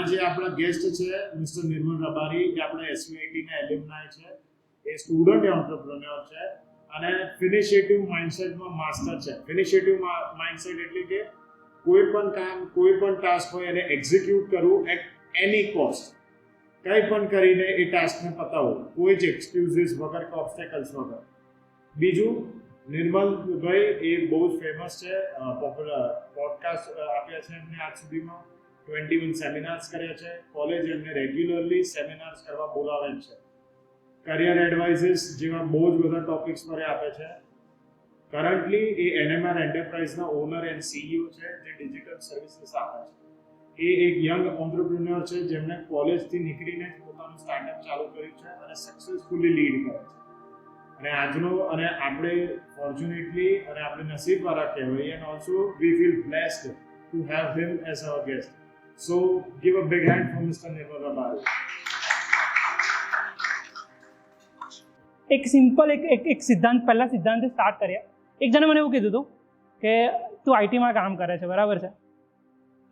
આના જે આપણા ગેસ્ટ છે મિસ્ટર નિર્મલ રબારી, જે આપણે એસવીઆઈટી ના એલ્યુમનાઈ છે, એ સ્ટુડન્ટ એન્ટરપ્રેન્યોર છે અને ફિનિશિયેટિવ માઇન્ડસેટમાં માસ્ટર છે. ફિનિશિયેટિવ માઇન્ડસેટ એટલે કે કોઈ પણ કામ, કોઈ પણ ટાસ્ક હોય એને એક્ઝિક્યુટ કરવું એટ એની કોસ્ટ, કંઈ પણ કરીને એ ટાસ્કને પતાવવું, કોઈ જ એક્સક્યુઝિસ વગર કે ઓબ્સ્ટેકલ્સ વગર. બીજું, નિર્મલભાઈ એ બહુ જ ફેમસ છે, પોપ્યુલર પોડકાસ્ટ આપ્યા છે એમને આજ સુધીમાં, 21 સેમિનાર્સ કર્યા છે, કોલેજ એમને રેગ્યુલરલી સેમિનાર્સ કરવા બોલાવે છે, કરિયર એડવાઇઝિસ જેવા બહુ જ બધા ટોપિક્સ પર આપે છે. કરન્ટલી એ NMR એન્ટરપ્રાઇઝના ઓનર એન્ડ CEO છે, જે ડિજિટલ સર્વિસીસ આપે છે. એ એક યંગ ઓન્ટરપ્રિન્યોર છે જેમણે કોલેજથી નીકળીને જ પોતાનું સ્ટાર્ટઅપ ચાલુ કર્યું છે અને સક્સેસફુલી લીડ કરે છે. અને આજનો અને આપણે ફોર્ચ્યુનેટલી અને આપણે નસીબવાળા કહેવાય, and also we feel blessed to have him as our guest. So give a big hand for mister Nirmal Rabari. એક સિમ્પલ એક સિદ્ધાંત, પહેલા સિદ્ધાંત સ્ટાર્ટ કર્યા. એક જણે મને એવું કીધું હતું કે તું આઈટીમાં કામ કરે છે, બરાબર છે,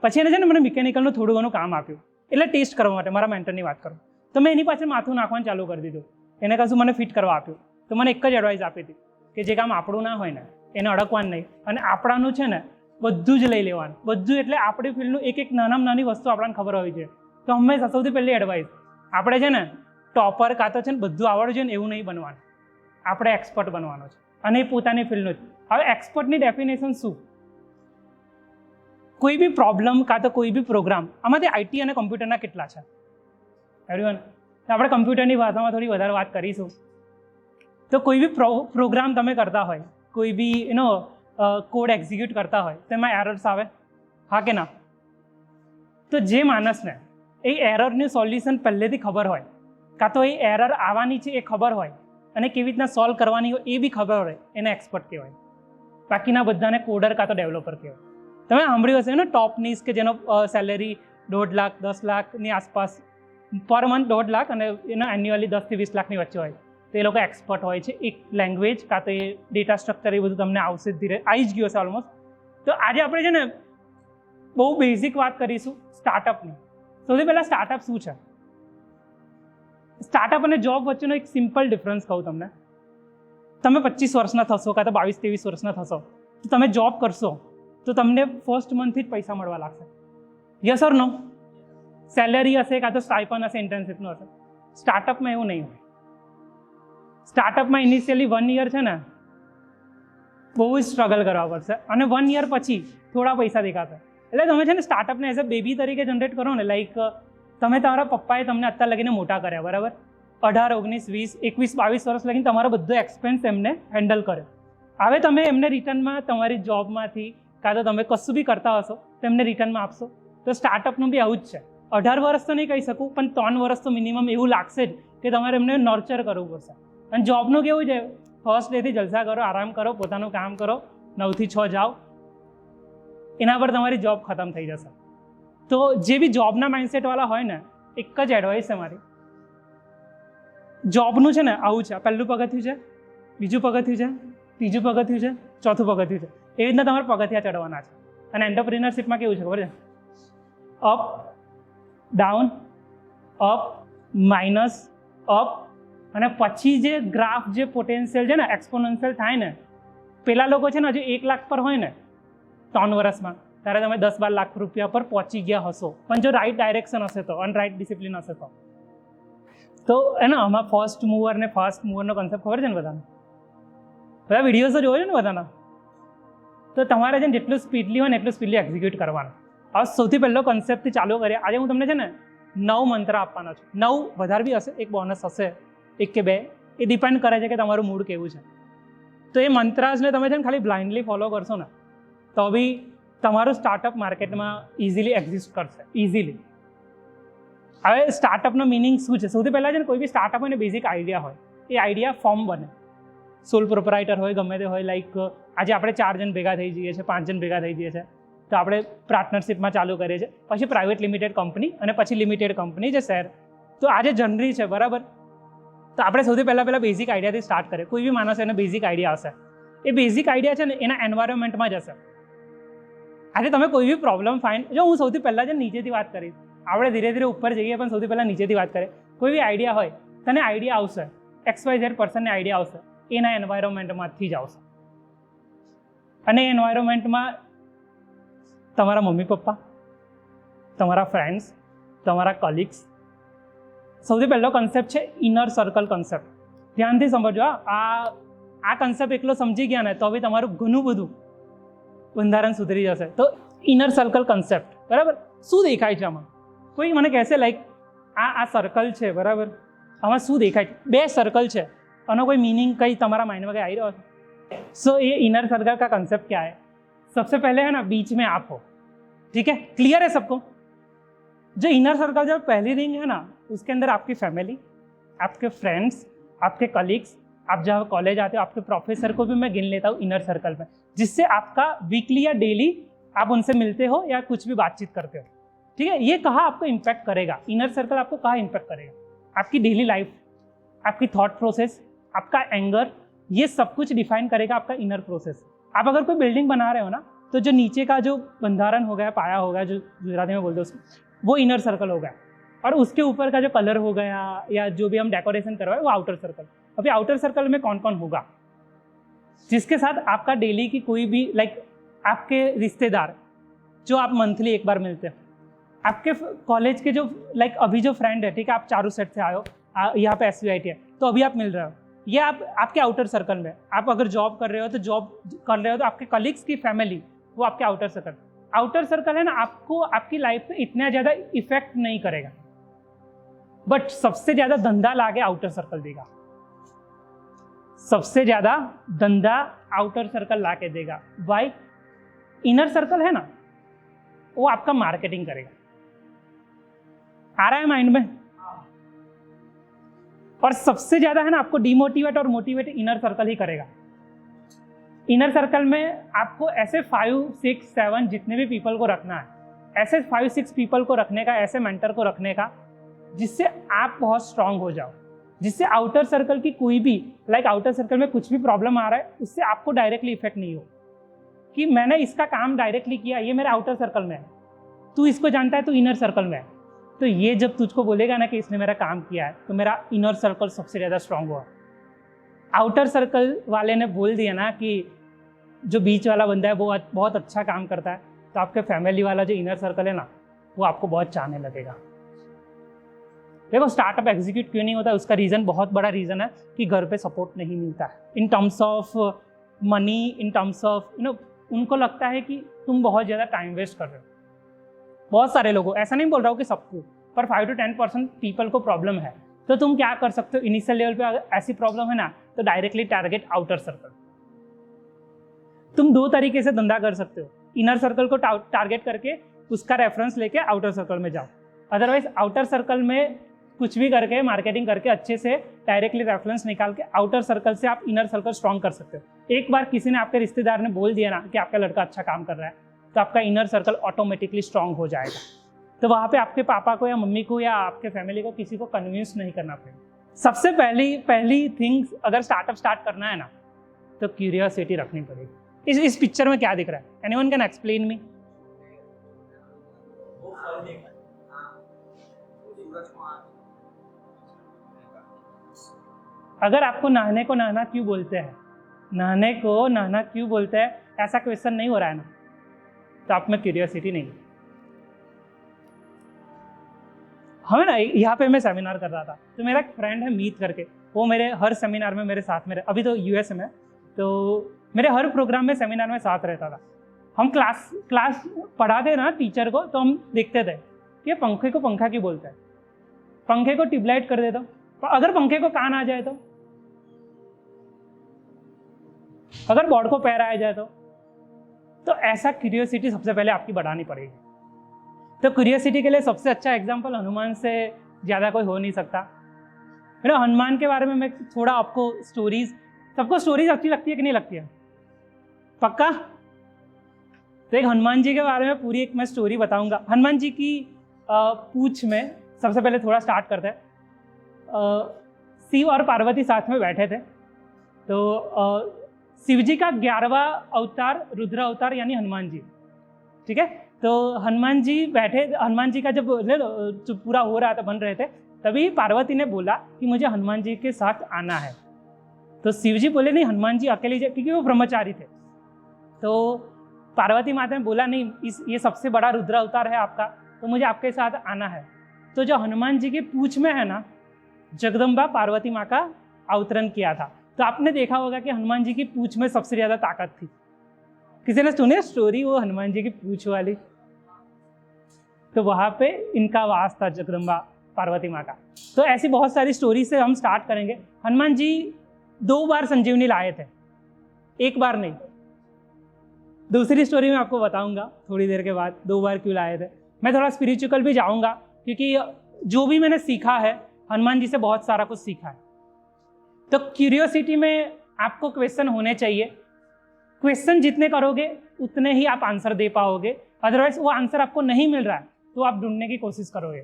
પછી એને છે ને મને મિકેનિકલનું થોડું ઘણું કામ આપ્યું, એટલે ટેસ્ટ કરવા માટે, મારા મેન્ટરની વાત કરું તો મેં એની પાછળ માથું નાખવાનું ચાલુ કરી દીધું. એને કશું મને ફિટ કરવા આપ્યું તો મને એક જ એડવાઇસ આપી હતી કે જે કામ આપણું ના હોય ને એને અડકવાનું નહીં, અને આપણાનું છે ને બધું જ લઈ લેવાનું. બધું એટલે આપણી ફિલ્ડનું એક નાનામાં નાની વસ્તુ આપણને ખબર હોવી જોઈએ. તો હંમેશા સૌથી પહેલી એડવાઇસ, આપણે છે ને ટોપર કાં તો છે ને બધું આવડવું જોઈએ ને એવું નહીં બનવાનું, આપણે એક્સપર્ટ બનવાનું છે, અને એ પોતાની ફિલ્ડનું જ. હવે એક્સપર્ટની ડેફિનેશન શું? કોઈ બી પ્રોબ્લેમ કાં તો કોઈ બી પ્રોગ્રામ, આમાંથી આઈટી અને કમ્પ્યુટરના કેટલા છે એવરીવન? તો આપણે કમ્પ્યુટરની ભાષામાં થોડી વધારે વાત કરીશું. તો કોઈ બી પ્રોગ્રામ તમે કરતા હોય, કોઈ બી કોડ એક્ઝિક્યુટ કરતા હોય તો એમાં એરર્સ આવે, હા કે ના? તો જે માણસને એ એરરનું સોલ્યુશન પહેલેથી ખબર હોય, કાં તો એ એરર આવવાની છે એ ખબર હોય અને કેવી રીતના સોલ્વ કરવાની હોય એ બી ખબર હોય, એને એક્સપર્ટ કહેવાય. બાકીના બધાને કોડર કાં તો ડેવલપર કહેવાય. તમે સાંભળ્યું હશે ને ટોપનીસ કે જેનો સેલેરી 1.5 લાખ 10 લાખની આસપાસ, પર મંથ 1.5 લાખ અને એના એન્યુઅલી 10 થી 20 લાખની વચ્ચે હોય. તો એ લોકો એક્સપર્ટ હોય છે એક લેંગ્વેજ કાં તો એ ડેટા સ્ટ્રક્ચર, એ બધું તમને આવશે ધીરે આવી જ ગયું હશે ઓલમોસ્ટ. તો આજે આપણે છે ને બહુ બેઝિક વાત કરીશું સ્ટાર્ટઅપની. સૌથી પહેલાં સ્ટાર્ટઅપ શું છે? સ્ટાર્ટઅપ અને જોબ વચ્ચેનો એક સિમ્પલ ડિફરન્સ કહું તમને. તમે 25 વર્ષના થશો કાં તો 22-23 વર્ષના થશો તો તમે જોબ કરશો તો તમને ફર્સ્ટ મંથથી જ પૈસા મળવા લાગશે. Yes or no? સેલેરી હશે કાં તો સ્ટાઇપન્ડ હશે, ઇન્ટર્નશિપનું હશે. સ્ટાર્ટઅપમાં એવું નહીં હોય. સ્ટાર્ટઅપમાં ઇનિશિયલી 1 યર છે ને બહુ જ સ્ટ્રગલ કરવા પડશે, અને 1 યર પછી થોડા પૈસા દેખાશે. એટલે તમે છે ને સ્ટાર્ટઅપને એઝ અ બેબી તરીકે જનરેટ કરો ને. લાઈક તમે તમારા પપ્પાએ તમને અત્યારે લગીને મોટા કર્યા, બરાબર? 18, 19, 20, 21, 22 વર્ષ લગીને તમારો બધો એક્સપેન્સ એમને હેન્ડલ કર્યો. હવે તમે એમને રિટર્નમાં તમારી જોબમાંથી કાં તો તમે કશું બી કરતા હશો તો એમને રિટર્નમાં આપશો. તો સ્ટાર્ટઅપનું બી આવું જ છે. 18 વર્ષ તો નહીં કહી શકું, પણ 3 વર્ષ તો મિનિમમ એવું લાગશે જ કે તમારે એમને નર્ચર કરવું પડશે. અને જોબનું કેવું છે, ફર્સ્ટ ડેથી જલસા કરો, આરામ કરો, પોતાનું કામ કરો, 9 થી 6 જાઓ, એના પર તમારી જોબ ખતમ થઈ જશે. તો જે બી જોબના માઇન્ડસેટવાળા હોય ને, એક જ એડવાઇસ છે મારી, જોબનું છે ને આવું છે, પહેલું પગથિયું છે, બીજું પગથિયું છે, ત્રીજું પગથિયું છે, ચોથું પગથિયું છે. એવી રીતના તમારે પગથિયા ચડવાના છે. અને એન્ટરપ્રિનરશિપમાં કેવું છે ખબર છે? Up, down, up, minus, up, અને પછી જે ગ્રાફ, જે પોટેન્શિયલ છે ને એક્સપોનેન્શિયલ થાય ને, પેલા લોકો છે ને હજુ 1 લાખ પર હોય ને 3 વર્ષમાં, ત્યારે તમે 10-12 લાખ રૂપિયા પર પહોંચી ગયા હશો. પણ જો રાઇટ ડાયરેક્શન હશે તો, અને રાઇટ ડિસિપ્લિન હશે તો એને આમાં ફર્સ્ટ મૂવર ને ફાસ્ટ મૂવરનો કન્સેપ્ટ ખબર છે ને બધાને? બધા વિડીયોઝ તો જોયો છે ને બધાના? તો તમારે છે ને જેટલું સ્પીડલી હોય ને એટલું સ્પીડલી એક્ઝિક્યુટ કરવાનું. હવે સૌથી પહેલો કન્સેપ્ટથી ચાલુ કરીએ. આજે હું તમને છે ને 9 મંત્ર આપવાના છું. 9 વધારે બી હશે, એક બોનસ હશે, 1 કે 2, એ ડિપેન્ડ કરે છે કે તમારું મૂડ કેવું છે. તો એ મંત્રાસને તમે છે ને ખાલી બ્લાઇન્ડલી ફોલો કરશો ને તો બી તમારું સ્ટાર્ટઅપ માર્કેટમાં ઇઝીલી એક્ઝિસ્ટ કરશે, ઇઝીલી. હવે સ્ટાર્ટઅપનો મિનિંગ શું છે? સૌથી પહેલાં છે ને કોઈ બી સ્ટાર્ટઅપ હોય ને બેઝિક આઈડિયા હોય, એ આઈડિયા ફોર્મ બને. સોલ પ્રોપરાઇટર હોય, ગમે તે હોય, લાઈક આજે આપણે 4 જણ ભેગા થઈ જઈએ છીએ, 5 જણ ભેગા થઈ જઈએ છીએ, તો આપણે પાર્ટનરશિપમાં ચાલુ કરીએ છીએ, પછી પ્રાઇવેટ લિમિટેડ કંપની અને પછી લિમિટેડ કંપની, જે શેર. તો આજે જનરી છે, બરાબર? તો આપણે સૌથી પહેલાં બેઝિક આઈડિયાથી સ્ટાર્ટ કરીએ. કોઈ બી માણસ એને બેઝિક આઈડિયા હશે, એ બેઝિક આઈડિયા છે ને એના એન્વાયરમેન્ટમાં જ હશે. આજે તમે કોઈ બી પ્રોબ્લેમ ફાઇન્ડ, જો હું સૌથી પહેલાં છે નીચેથી વાત કરીશ, આપણે ધીરે ધીરે ઉપર જઈએ, પણ સૌથી પહેલાં નીચેથી વાત કરીએ. કોઈ બી આઈડિયા હોય, તને આઈડિયા આવશે, XYZ પર્સનને આઈડિયા આવશે, એના એન્વાયરમેન્ટમાંથી જ આવશે. અને એ એન્વાયરમેન્ટમાં તમારા મમ્મી પપ્પા, તમારા ફ્રેન્ડ્સ, તમારા કલીગ્સ. સૌથી પહેલો કન્સેપ્ટ છે ઇનર સર્કલ કન્સેપ્ટ. ધ્યાનથી સમજો. આ કન્સેપ્ટ એકલો સમજી ગયા ને તો હવે તમારું ઘણું બધું બંધારણ સુધરી જશે. તો ઇનર સર્કલ કન્સેપ્ટ, બરાબર. શું દેખાય છે આમાં? કોઈ મને કહેશે લાઈક આ સર્કલ છે, બરાબર, આમાં શું દેખાય છે? 2 સર્કલ છે, આનો કોઈ मीनिंग कहीं तुम्हारा माइंड में कहीं आ रहा है? सो ये इनर सर्कल का कंसेप्ट क्या है? सबसे पहले है ना, बीच में आप हो, ठीक है, क्लियर है सबको? जो इनर सर्कल, जो पहली रिंग है ना, उसके अंदर आपकी फैमिली, आपके फ्रेंड्स, आपके कलीग्स, आप जहाँ कॉलेज आते हो, आपके प्रोफेसर को भी मैं गिन लेता हूँ इनर सर्कल में, जिससे आपका वीकली या डेली आप उनसे मिलते हो या कुछ भी बातचीत करते हो, ठीक है. ये कहाँ आपको इम्पैक्ट करेगा? इनर सर्कल आपको कहाँ इम्पैक्ट करेगा? आपकी डेली लाइफ, आपकी थॉट प्रोसेस, आपका एंगर, ये सब कुछ डिफाइन करेगा आपका इनर प्रोसेस. आप अगर कोई बिल्डिंग बना रहे हो ना, तो जो नीचे का जो बंधारण हो गया, पाया हो गया, जो गुजराती में बोलते हैं उसको, वो इनर सर्कल हो गया. और उसके ऊपर का जो कलर हो गया या जो भी हम डेकोरेशन करवाए, वो आउटर सर्कल. अभी आउटर सर्कल में कौन कौन होगा? जिसके साथ आपका डेली की कोई भी लाइक आपके रिश्तेदार, जो आप मंथली एक बार मिलते हो, आपके कॉलेज के जो लाइक अभी जो फ्रेंड है, ठीक है, आप चारों सेट से आए हो, यहाँ पे SVIT है तो अभी आप मिल रहे हो, ये आप आपके आउटर सर्कल में. आप अगर जॉब कर रहे हो तो जॉब कर रहे हो तो आपके कलीग्स की फैमिली, वो आपके आउटर सर्कल. आउटर सर्कल है ना, आपको आपकी लाइफ में इतना ज़्यादा इफेक्ट नहीं करेगा, बट सबसे ज़्यादा धंधा लाके आउटर सर्कल देगा. सबसे ज़्यादा धंधा आउटर सर्कल लाके देगा. वाई? इनर सर्कल है ना, वो आपका मार्केटिंग करेगा. आ रहा है माइंड में? और सबसे ज्यादा है ना, आपको डिमोटिवेट और मोटिवेट इनर सर्कल ही करेगा. इनर सर्कल में आपको ऐसे 5, 6, 7 जितने भी पीपल को रखना है, ऐसे 5, 6 पीपल को रखने का, ऐसे मेंटर को रखने का, जिससे आप बहुत स्ट्रांग हो जाओ, जिससे आउटर सर्कल की कोई भी लाइक आउटर सर्कल में कुछ भी प्रॉब्लम आ रहा है, उससे आपको डायरेक्टली इफेक्ट नहीं हो कि मैंने इसका काम डायरेक्टली किया, ये मेरे आउटर सर्कल में है, तू इसको जानता है, तू इनर सर्कल में है. तो ये जब तुझको बोलेगा ना कि इसने मेरा काम किया है, तो मेरा इनर सर्कल सबसे ज़्यादा स्ट्रांग हुआ. आउटर सर्कल वाले ने बोल दिया ना कि जो बीच वाला बंदा है वो बहुत अच्छा काम करता है, तो आपके फैमिली वाला जो इनर सर्कल है ना, वो आपको बहुत चाहने लगेगा. देखो, स्टार्टअप एग्जीक्यूट क्यों नहीं होता है, उसका रीज़न, बहुत बड़ा रीज़न है कि घर पे सपोर्ट नहीं मिलता है in terms of money, in terms of उनको लगता है कि तुम बहुत ज़्यादा टाइम वेस्ट कर रहे हो. बहुत सारे लोगों, ऐसा नहीं बोल रहा हूँ कि सबको, पर 5 to 10% पीपल को प्रॉब्लम है. तो तुम क्या कर सकते हो इनिशियल लेवल पे? अगर ऐसी प्रॉब्लम है ना, तो डायरेक्टली टारगेट आउटर सर्कल. तुम 2 तरीके से धंधा कर सकते हो. इनर सर्कल को टारगेट करके उसका रेफरेंस लेके आउटर सर्कल में जाओ. अदरवाइज आउटर सर्कल में कुछ भी करके, मार्केटिंग करके, अच्छे से डायरेक्टली रेफरेंस निकाल के आउटर सर्कल से आप इनर सर्कल स्ट्रॉन्ग कर सकते हो. एक बार किसी ने, आपके रिश्तेदार ने बोल दिया ना कि आपका लड़का अच्छा काम कर रहा है, तो आपका इनर सर्कल ऑटोमेटिकली स्ट्रांग हो जाएगा. तो वहाँ पे आपके पापा को या मम्मी को या आपके फैमिली को किसी को कन्विंस नहीं करना पड़ेगा. सबसे पहली थिंग्स, अगर स्टार्टअप स्टार्ट करना है ना, तो क्यूरियोसिटी रखनी पड़ेगी. इस पिक्चर में क्या दिख रहा है? Anyone can explain me? अगर आपको नहाने को नहाना क्यों बोलते हैं, नहाने को नहाना क्यों बोलते हैं, ऐसा क्वेश्चन नहीं हो रहा है ना, तो आप में क्यूरियोसिटी नहीं है. हमें ना, यहाँ पे मैं सेमिनार कर रहा था, तो मेरा एक फ्रेंड है मीत करके, वो मेरे हर सेमिनार में मेरे साथ में, अभी तो US में, तो मेरे हर प्रोग्राम में, सेमिनार में साथ रहता था. हम क्लास पढ़ाते ना टीचर को, तो हम देखते थे कि पंखे को पंखा क्यों बोलते हैं, पंखे को ट्यूबलाइट कर देता, अगर पंखे को कान आ जाए तो अगर बोर्ड को पैर आ जाए तो ऐसा क्यूरियोसिटी सबसे पहले आपकी बढ़ानी पड़ेगी. तो क्यूरियोसिटी के लिए सबसे अच्छा एग्जांपल हनुमान से ज़्यादा कोई हो नहीं सकता. हनुमान के बारे में मैं थोड़ा आपको स्टोरीज, सबको स्टोरीज अच्छी लगती है कि नहीं लगती है? पक्का? तो एक हनुमान जी के बारे में पूरी एक मैं स्टोरी बताऊंगा. हनुमान जी की पूछ में सबसे पहले थोड़ा स्टार्ट करते हैं. शिव और पार्वती साथ में बैठे थे, तो शिव जी का 11वां अवतार रुद्र अवतार यानी हनुमान जी, ठीक है। तो हनुमान जी बैठे, हनुमान जी का जब पूरा हो रहा था, बन रहे थे, तभी पार्वती ने बोला कि मुझे हनुमान जी के साथ आना है। तो शिव जी बोले नहीं, हनुमान जी अकेले क्योंकि वो ब्रह्मचारी थे। तो पार्वती माता ने बोला नहीं, ये सबसे बड़ा रुद्र अवतार है आपका, तो मुझे आपके साथ आना है। तो जो हनुमान जी की पूंछ में है ना, जगदम्बा पार्वती माँ का अवतरण किया था। तो आपने देखा होगा कि हनुमान जी की पूंछ में सबसे ज्यादा ताकत थी। किसी ने सुने स्टोरी वो हनुमान जी की पूंछ वाली? तो वहां पे इनका वास था, जगदम्बा पार्वती माँ का। तो ऐसी बहुत सारी स्टोरी से हम स्टार्ट करेंगे। हनुमान जी 2 बार संजीवनी लाए थे, 1 बार नहीं। दूसरी स्टोरी मैं आपको बताऊंगा थोड़ी देर के बाद 2 बार क्यों लाए थे। मैं थोड़ा स्पिरिचुअल भी जाऊंगा, क्योंकि जो भी मैंने सीखा है हनुमान जी से बहुत सारा कुछ सीखा है। तो क्यूरियोसिटी में आपको क्वेश्चन होने चाहिए। क्वेश्चन जितने करोगे उतने ही आप आंसर दे पाओगे। अदरवाइज वो आंसर आपको नहीं मिल रहा है तो आप ढूंढने की कोशिश करोगे।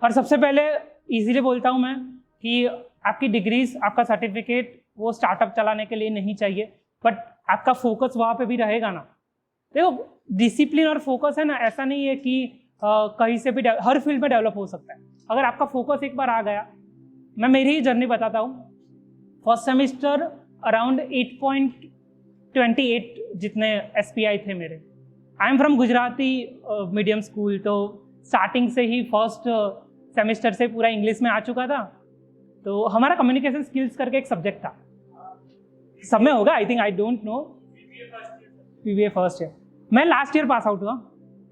और सबसे पहले इजीली बोलता हूँ मैं कि आपकी डिग्रीज, आपका सर्टिफिकेट वो स्टार्टअप चलाने के लिए नहीं चाहिए, बट आपका फोकस वहाँ पे भी रहेगा ना। देखो डिसिप्लिन और फोकस है ना, ऐसा नहीं है कि कहीं से भी हर फील्ड में डेवलप हो सकता है। अगर आपका फोकस एक बार आ गया, मैं मेरी ही जर्नी बताता हूँ। फर्स्ट सेमिस्टर अराउंड 8.28 जितने SPI थे मेरे। I am from Gujarati medium school, तो स्टार्टिंग से ही फर्स्ट सेमेस्टर से पूरा इंग्लिश में आ चुका था। तो हमारा कम्युनिकेशन स्किल्स करके एक सब्जेक्ट था, सब में होगा I think, I don't know. PBA first year, मैं लास्ट ईयर पास आउट हुआ।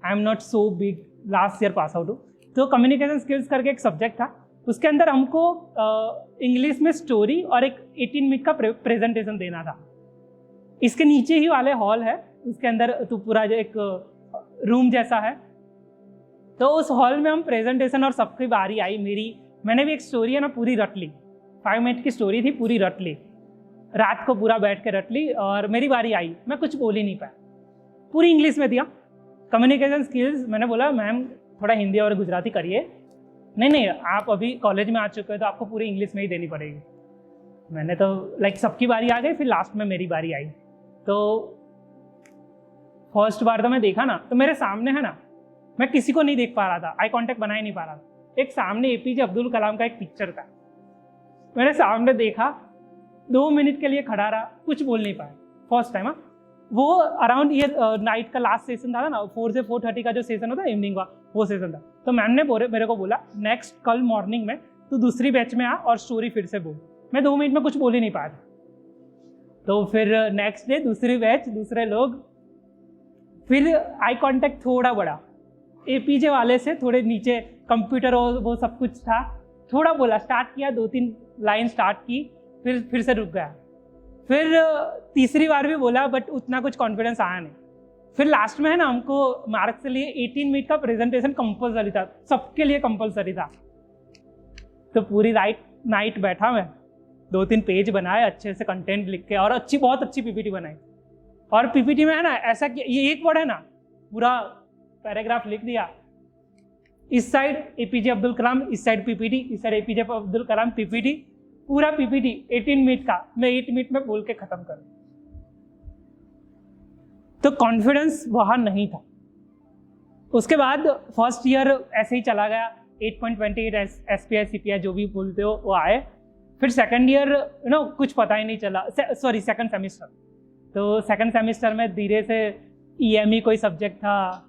I am not so big, last year pass out हूँ। तो कम्युनिकेशन स्किल्स करके एक सब्जेक्ट था, उसके अंदर हमको इंग्लिश में स्टोरी और एक 18 मिनट का प्रेजेंटेशन देना था। इसके नीचे ही वाले हॉल है, उसके अंदर तो पूरा जो एक रूम जैसा है। तो उस हॉल में हम प्रेजेंटेशन, और सबकी बारी आई मेरी। मैंने भी एक स्टोरी है ना पूरी रट ली, 5 मिनट की स्टोरी थी, पूरी रट ली, रात को पूरा बैठ के रट ली। और मेरी बारी आई, मैं कुछ बोल ही नहीं पाया, पूरी इंग्लिश में दिया। कम्युनिकेशन स्किल्स, मैंने बोला मैम थोड़ा हिंदी और गुजराती करिए। नहीं, आप अभी कॉलेज में आ चुके हो तो आपको पूरी इंग्लिश में ही देनी पड़ेगी। मैंने तो सबकी बारी आ गई, फिर लास्ट में मेरी बारी आई। तो फर्स्ट बार तो मैं देखा ना, तो मेरे सामने है ना, मैं किसी को नहीं देख पा रहा था, आई कांटेक्ट बना ही नहीं पा रहा था। एक सामने APJ अब्दुल कलाम का एक पिक्चर था, मैंने सामने देखा, 2 मिनट के लिए खड़ा रहा, कुछ बोल नहीं पाया। First time. वो अराउंड ये नाइट का लास्ट सेशन था ना, 4 से 4:30 का जो सेशन होता है इवनिंग का, वो सेशन था। तो मैम ने मेरे को बोला नेक्स्ट कल मॉर्निंग में तू दूसरी बैच में आ और स्टोरी फिर से बोल। मैं 2 मिनट में कुछ बोल ही नहीं पाया था। तो फिर नेक्स्ट डे दूसरी बैच, दूसरे लोग, फिर आई कांटेक्ट थोड़ा बड़ा, APJ वाले से थोड़े नीचे, कंप्यूटर वो सब कुछ था, थोड़ा बोला, स्टार्ट किया, 2-3 लाइन स्टार्ट की, फिर से रुक गया। फिर तीसरी बार भी बोला, बट उतना कुछ कॉन्फिडेंस आया नहीं। फिर लास्ट में है ना, हमको मार्क्स के लिए 18 मिनट का प्रेजेंटेशन कंपलसरी था, सबके लिए कंपलसरी था। तो पूरी नाइट बैठा मैं, 2-3 पेज बनाए अच्छे से, कंटेंट लिख के, और बहुत अच्छी PPT बनाई। और PPT में है ना ऐसा कि ये एक वर्ड है ना, पूरा पैराग्राफ लिख दिया। इस साइड APJ अब्दुल कलाम, इस साइड PPT, इस side APJ Abdul Kalam PPT, पूरा PPT 18 मिनट का मैं 8 मिनट में बोल के खत्म करूं। तो कॉन्फिडेंस वहां नहीं था। उसके बाद फर्स्ट ईयर ऐसे ही चला गया, 8.28 SPI CPI जो भी बोलते हो वो आए। फिर सेकंड ईयर कुछ पता ही नहीं चला, सॉरी सेकंड सेमिस्टर। तो सेकंड सेमिस्टर में धीरे से EME कोई सब्जेक्ट था,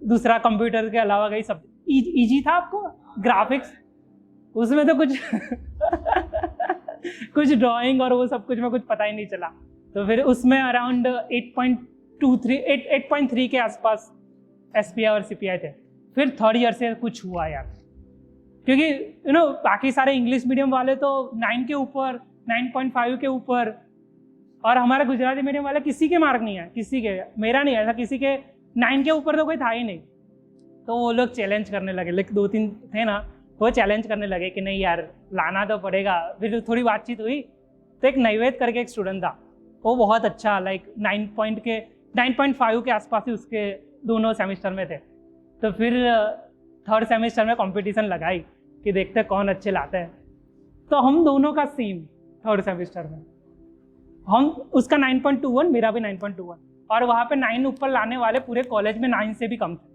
दूसरा कंप्यूटर के अलावा कई सब्जेक्ट। ईजी था आपको ग्राफिक्स, उसमें तो कुछ ड्राइंग और वो सब कुछ में कुछ पता ही नहीं चला। तो फिर उसमें अराउंड 8.3 के आसपास SPI और CPI थे। फिर थर्ड ईयर से कुछ हुआ यार, क्योंकि बाकी सारे इंग्लिश मीडियम वाले तो 9 के ऊपर, 9.5 के ऊपर, और हमारा गुजराती मीडियम वाला किसी के मार्क नहीं है, किसी के, मेरा नहीं ऐसा, किसी के 9 के ऊपर तो कोई था ही नहीं। तो वो लोग चैलेंज करने लगे, 2-3 थे ना, वो चैलेंज करने लगे कि नहीं यार लाना तो पड़ेगा। फिर थोड़ी बातचीत हुई, तो एक नैवेद करके एक स्टूडेंट था, वो बहुत अच्छा 9.5 के आसपास ही उसके दोनों सेमिस्टर में थे। तो फिर थर्ड सेमिस्टर में कंपटीशन लगाई कि देखते कौन अच्छे लाते हैं। तो हम दोनों का सेम थर्ड सेमिस्टर में, हम उसका 9.21, मेरा भी 9.21, और वहाँ पे 9 ऊपर लाने वाले पूरे कॉलेज में 9 से भी कम थे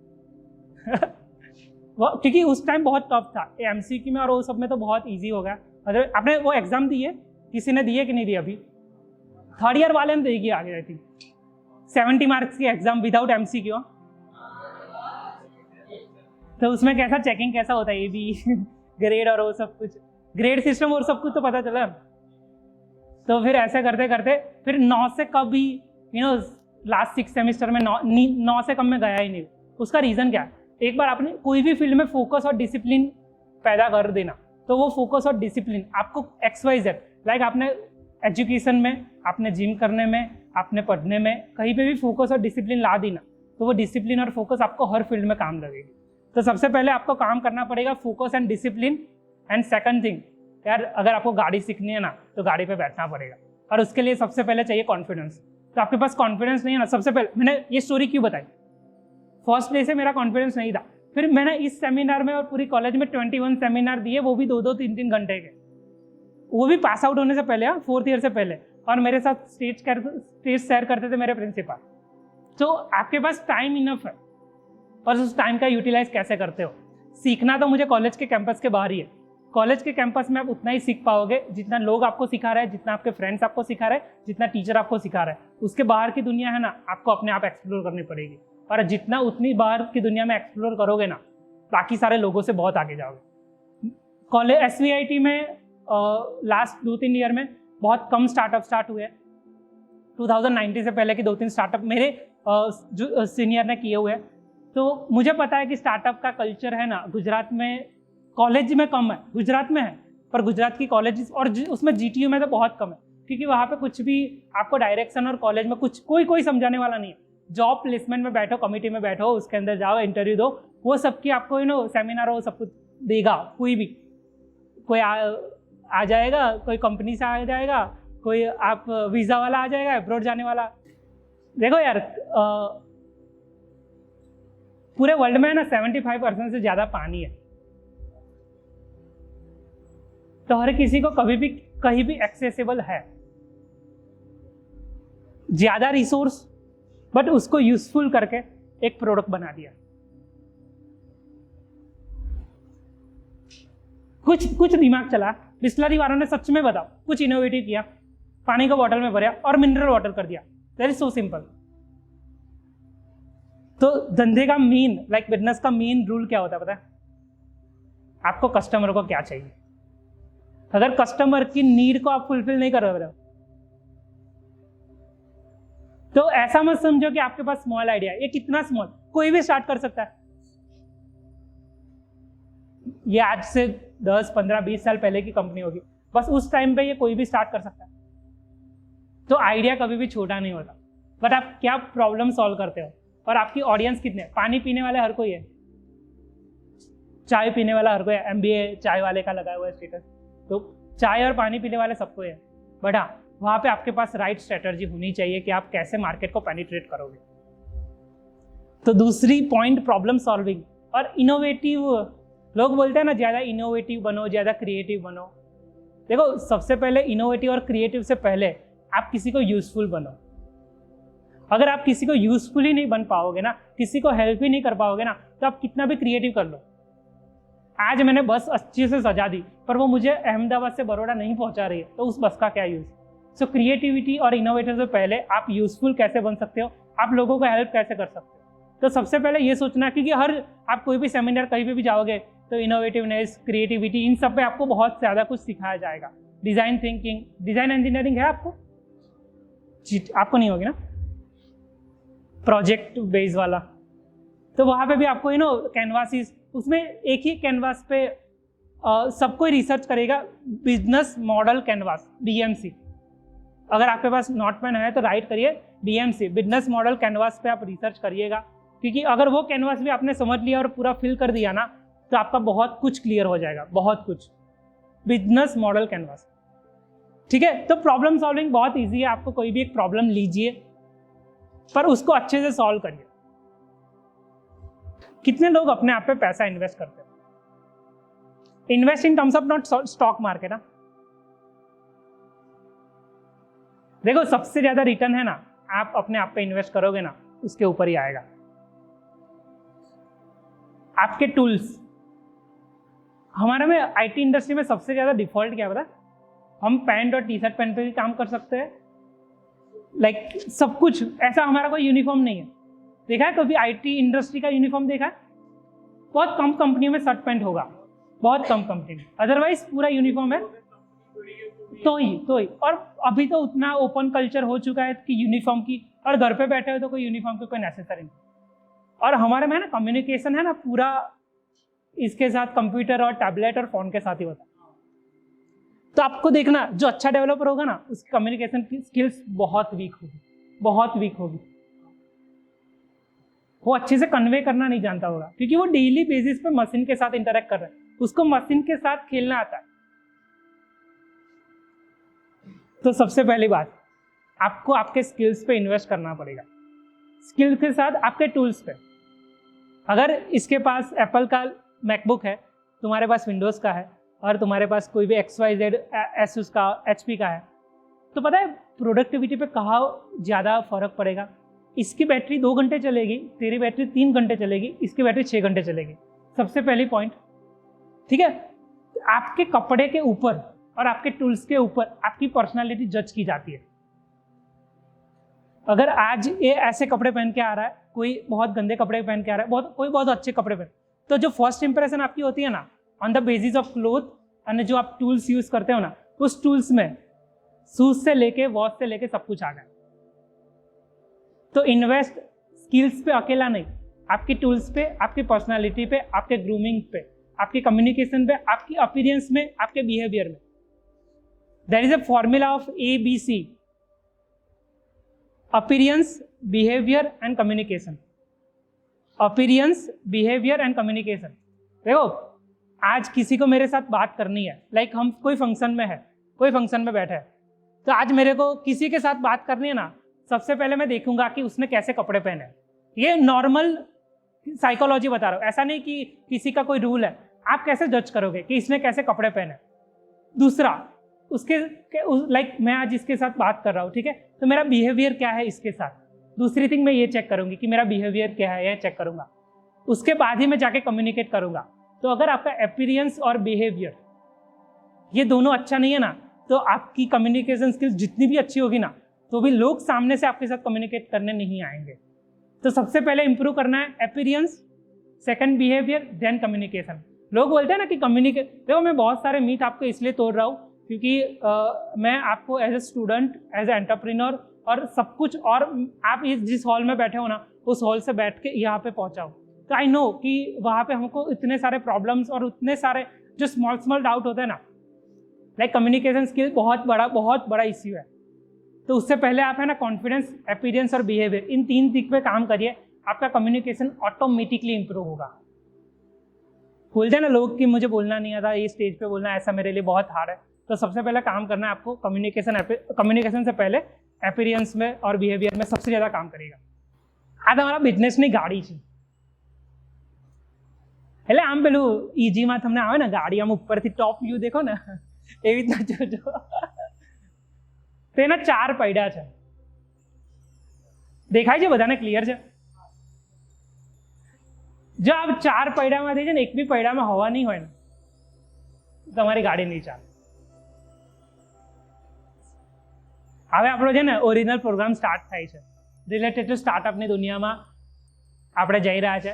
क्योंकि उस टाइम बहुत टफ था MCQ में, और वो सब में तो बहुत ईजी हो गया। मतलब आपने वो एग्जाम दी है, किसी ने दी है कि नहीं दी अभी? 3rd ईयर वाले ने देगी आगे, आई थिंक 70 मार्क्स की एग्जाम विदाउट MCQ। तो उसमें कैसा चेकिंग कैसा होता है, ये भी ग्रेड और वो सब कुछ, ग्रेड सिस्टम और सब कुछ तो पता चला। तो फिर ऐसे करते करते फिर 9 से कभी लास्ट 6 सेमेस्टर में 9 से कम में गया ही नहीं। उसका रीज़न क्या है? एक बार आपने कोई भी फील्ड में फोकस और डिसिप्लिन पैदा कर देना, तो वो फोकस और डिसिप्लिन आपको XYZ, लाइक आपने एजुकेशन में, आपने जिम करने में, आपने पढ़ने में, कहीं पे भी फोकस और डिसिप्लिन ला दी ना, तो वो डिसिप्लिन और फोकस आपको हर फील्ड में काम लगेगी। तो सबसे पहले आपको काम करना पड़ेगा focus and discipline. And second thing, यार अगर आपको गाड़ी सीखनी है ना, तो गाड़ी पे बैठना पड़ेगा, और उसके लिए सबसे पहले चाहिए कॉन्फिडेंस। तो आपके पास कॉन्फिडेंस नहीं है ना, सबसे पहले मैंने ये स्टोरी क्यों बताई, फर्स्ट डे से मेरा कॉन्फिडेंस नहीं था, फिर मैंने इस सेमिनार में और पूरी कॉलेज में 21 सेमिनार दिए, वो भी 2-2, 3-3 घंटे के, वो भी पास आउट होने से पहले, 4th ईयर से पहले, और मेरे साथ स्टेज शेयर करते थे मेरे प्रिंसिपल। तो आपके पास टाइम इनफ है, और उस टाइम का यूटिलाइज कैसे करते हो। सीखना तो मुझे कॉलेज के कैंपस के बाहर ही है। कॉलेज के कैंपस में आप उतना ही सीख पाओगे जितना लोग आपको सिखा रहे हैं, जितना आपके फ्रेंड्स आपको सिखा रहे हैं, जितना टीचर आपको सिखा रहे हैं। उसके बाहर की दुनिया है ना, आपको अपने आप एक्सप्लोर करनी पड़ेगी, और जितना उतनी बाहर की दुनिया में एक्सप्लोर करोगे ना, बाकी सारे लोगों से बहुत आगे जाओगे। कॉलेज SVIT में लास्ट 2-3 ईयर में बहुत कम स्टार्टअप स्टार्ट हुए। 2019 से पहले की 2-3 स्टार्टअप मेरे जो सीनियर ने किए हुए हैं। तो मुझे पता है कि स्टार्टअप का कल्चर है ना, गुजरात में कॉलेज में कम है, गुजरात में है, पर गुजरात की कॉलेज और उसमें GTU में तो बहुत कम है, क्योंकि वहाँ पे कुछ भी आपको डायरेक्शन और कॉलेज में कुछ कोई समझाने वाला नहीं है। जॉब प्लेसमेंट में बैठो, कमिटी में बैठो, उसके अंदर जाओ, इंटरव्यू दो, वो सबकी आपको सेमिनार हो, सब कुछ देगा। कोई आ जाएगा, कोई कंपनी से आ जाएगा, कोई आप वीज़ा वाला आ जाएगा, अब्रॉड जाने वाला। देखो यार, पूरे वर्ल्ड में ना 75% से ज़्यादा पानी है, तो हर किसी को कभी भी कहीं भी एक्सेसिबल है। ज़्यादा रिसोर्स, बट उसको यूजफुल करके एक प्रोडक्ट बना दिया। कुछ दिमाग चला, बिस्लरी वालों ने सच में बताओ कुछ इनोवेटिव किया, पानी को बॉटल में भरा और मिनरल वाटर कर दिया। That is so simple. तो धंधे का मेन, लाइक बिजनेस का मेन रूल क्या होता है पता है? आपको कस्टमर को क्या चाहिए। अगर कस्टमर की नीड को आप फुलफिल नहीं कर रहे हो, तो ऐसा मत समझो कि आपके पास स्मॉल आइडिया है। ये कितना स्मॉल, कोई भी स्टार्ट कर सकता है। ये आज से 10, 15, 20 साल पहले की कंपनी होगी, बस उस टाइम पे ये कोई भी स्टार्ट कर सकता है। तो आइडिया कभी भी छोटा नहीं होता, बट आप क्या प्रॉब्लम सॉल्व करते हो, और आपकी ऑडियंस कितने। पानी पीने वाले हर कोई है, चाय पीने वाला हर कोई है, MBA चाय वाले का लगा हुआ है स्टेटस, तो चाय और पानी पीने वाले सबको है। बट हाँ, वहाँ पे आपके पास राइट स्ट्रेटजी होनी चाहिए कि आप कैसे मार्केट को पेनिट्रेट करोगे। तो दूसरी पॉइंट, प्रॉब्लम सॉल्विंग और इनोवेटिव। लोग बोलते हैं ना, ज़्यादा इनोवेटिव बनो, ज़्यादा क्रिएटिव बनो। देखो, सबसे पहले इनोवेटिव और क्रिएटिव से पहले आप किसी को यूजफुल बनो। अगर आप किसी को यूजफुल ही नहीं बन पाओगे ना, किसी को हेल्प ही नहीं कर पाओगे ना, तो आप कितना भी क्रिएटिव कर लो। आज मैंने बस अच्छे से सजा दी, पर वो मुझे अहमदाबाद से बड़ौदा नहीं पहुंचा रही है, तो उस बस का क्या यूज। सो क्रिएटिविटी और इनोवेटर से पहले आप यूजफुल कैसे बन सकते हो, आप लोगों को हेल्प कैसे कर सकते हो। तो सबसे पहले ये सोचना, क्योंकि आप कोई भी सेमिनार कहीं भी जाओगे तो इनोवेटिवनेस, क्रिएटिविटी, इन सब पे आपको बहुत ज़्यादा कुछ सिखाया जाएगा। डिज़ाइन थिंकिंग, डिज़ाइन इंजीनियरिंग है आपको नहीं होगी ना, प्रोजेक्ट बेस वाला। तो वहाँ पे भी आपको कैनवासिस, उसमें एक ही कैनवास पे सब कोई रिसर्च करेगा। Business model canvas, BMC। अगर आपके पास नोटपैड है तो राइट करिए BMC, बिजनेस मॉडल कैनवास पे आप रिसर्च करिएगा, क्योंकि अगर वो कैनवास भी आपने समझ लिया और पूरा फिल कर दिया ना, तो आपका बहुत कुछ क्लियर हो जाएगा, बहुत कुछ। बिजनेस मॉडल कैनवास, ठीक है। तो प्रॉब्लम सॉल्विंग बहुत ईजी है। आपको कोई भी एक प्रॉब्लम लीजिए, पर उसको अच्छे से सॉल्व करिए। कितने लोग अपने आप पे पैसा इन्वेस्ट करते हैं? Invest in terms of not stock market ना। देखो, सबसे ज्यादा रिटर्न है ना आप अपने आप पे इन्वेस्ट करोगे ना, उसके ऊपर ही आएगा। आपके टूल्स, हमारे में आईटी इंडस्ट्री में सबसे ज़्यादा डिफॉल्ट क्या पता, हम पैंट और टी शर्ट पहन पे भी काम कर सकते हैं, लाइक सब कुछ ऐसा, हमारा कोई यूनिफॉर्म नहीं है। देखा है कभी आईटी इंडस्ट्री का यूनिफॉर्म देखा है? बहुत कम कंपनियों में शर्ट पैंट होगा, बहुत कम कंपनी में, अदरवाइज पूरा यूनिफॉर्म है तो ही। और अभी तो उतना ओपन कल्चर हो चुका है कि यूनिफॉर्म की, और घर पे बैठे हो तो कोई यूनिफॉर्म की कोई नेसेसरी नहीं। और हमारे में ना कम्युनिकेशन है ना पूरा इसके साथ, कंप्यूटर और टैबलेट और फोन के साथ ही होता है। तो आपको देखना, जो अच्छा डेवलपर होगा ना, उसकी कम्युनिकेशन की स्किल्स बहुत वीक होगी। वो अच्छे से कन्वे करना नहीं जानता होगा, क्योंकि वो डेली बेसिस पे मशीन के साथ इंटरेक्ट कर रहा है, उसको मशीन के साथ खेलना आता है। तो सबसे पहली बात, आपको आपके स्किल्स पे इन्वेस्ट करना पड़ेगा। स्किल के साथ आपके टूल्स पे, अगर इसके पास एप्पल का मैकबुक है, तुम्हारे पास विंडोज़ का है, और तुम्हारे पास कोई भी XYZ एसूस का, HP का है, तो पता है प्रोडक्टिविटी पे कहाँ ज़्यादा फर्क पड़ेगा। इसकी बैटरी 2 घंटे चलेगी, तेरी बैटरी 3 घंटे चलेगी, इसकी बैटरी 6 घंटे चलेगी। सबसे पहली पॉइंट, ठीक है। आपके कपड़े के ऊपर और आपके टूल्स के ऊपर आपकी पर्सनालिटी जज की जाती है। अगर आज ये ऐसे कपड़े पहन के आ रहा है, कोई बहुत गंदे कपड़े पहन के आ रहा है, कोई बहुत अच्छे कपड़े पहन, तो जो फर्स्ट इंप्रेशन आपकी होती है ना, on the basis of cloth, और जो आप टूल्स यूज करते हो ना, उस टूल्स में शूज से लेके वॉच से लेके सब कुछ आ गया। तो इन्वेस्ट स्किल्स पे अकेला नहीं, आपकी टूल्स पे, आपकी पर्सनालिटी पे, आपके ग्रूमिंग पे, आपकी कम्युनिकेशन पे, आपकी अपीयरेंस में, आपके बिहेवियर में। There is a formula of ABC, appearance, behaviour and communication. Appearance, behaviour and communication. देखो, आज किसी को मेरे साथ बात करनी है, लाइक हम कोई फंक्शन में है, कोई फंक्शन में बैठे हैं, तो आज मेरे को किसी के साथ बात करनी है ना, सबसे पहले मैं देखूंगा कि उसने कैसे कपड़े पहने। ये नॉर्मल साइकोलॉजी बता रहा हूँ, ऐसा नहीं कि किसी का कोई रूल है। आप कैसे जज करोगे कि इसने कैसे कपड़े पहने। दूसरा, उसके लाइक मैं आज इसके साथ बात कर रहा हूँ, ठीक है, तो मेरा बिहेवियर क्या है इसके साथ। दूसरी थिंग मैं ये चेक करूंगी कि मेरा बिहेवियर क्या है, ये चेक करूंगा, उसके बाद ही मैं जाके कम्युनिकेट करूंगा। तो अगर आपका अपीयरेंस और बिहेवियर ये दोनों अच्छा नहीं है ना, तो आपकी कम्युनिकेशन स्किल्स जितनी भी अच्छी होगी ना, तो भी लोग सामने से आपके साथ कम्युनिकेट करने नहीं आएंगे। तो सबसे पहले इंप्रूव करना है appearance, second behaviour, then communication. लोग बोलते हैं ना कि देखो, मैं बहुत सारे मीथ आपको इसलिए तोड़ रहा हूँ क्योंकि मैं आपको as a student, as a entrepreneur और सब कुछ, और आप जिस हॉल में बैठे हो ना, उस हॉल से बैठ के यहाँ पे पहुँचाओ। तो आई नो कि वहाँ पे हमको इतने सारे प्रॉब्लम्स और उतने सारे जो स्मॉल डाउट होते हैं ना, लाइक कम्युनिकेशन स्किल बहुत बड़ा इश्यू है। तो उससे पहले आप है ना कॉन्फिडेंस, अपीयरेंस और बिहेवियर, इन 3 चीज पे काम करिए, आपका कम्युनिकेशन ऑटोमेटिकली इंप्रूव होगा। बोलते हैं ना लोग कि मुझे बोलना नहीं आता, ये स्टेज पे बोलना ऐसा मेरे लिए बहुत हार्ड है। तो सबसे पहले काम करना है आपको कम्युनिकेशन से पहले अपीयरेंस में और बिहेवियर में सबसे ज्यादा काम करेगा। आज हमारा बिजनेस नहीं गाड़ी છે, એટલે આમ પેલું ઇજીમાં તમને આવે ને ગાડી આમ ઉપરથી ટોપ વ્યૂ દેખો ને, એવી રીતના જોજો। તો એના 4 પૈડા છે, દેખાય છે બધાને? ક્લિયર છે? જો આ 4 પૈડામાંથી છે ને એક બી પૈડામાં હવા નહીં હોય ને, તમારી ગાડી નહીં ચાલે। હવે આપણો છે ને ઓરિજિનલ પ્રોગ્રામ સ્ટાર્ટ થાય છે, રિલેટેડ ટુ સ્ટાર્ટઅપની દુનિયામાં આપણે જઈ રહ્યા છે,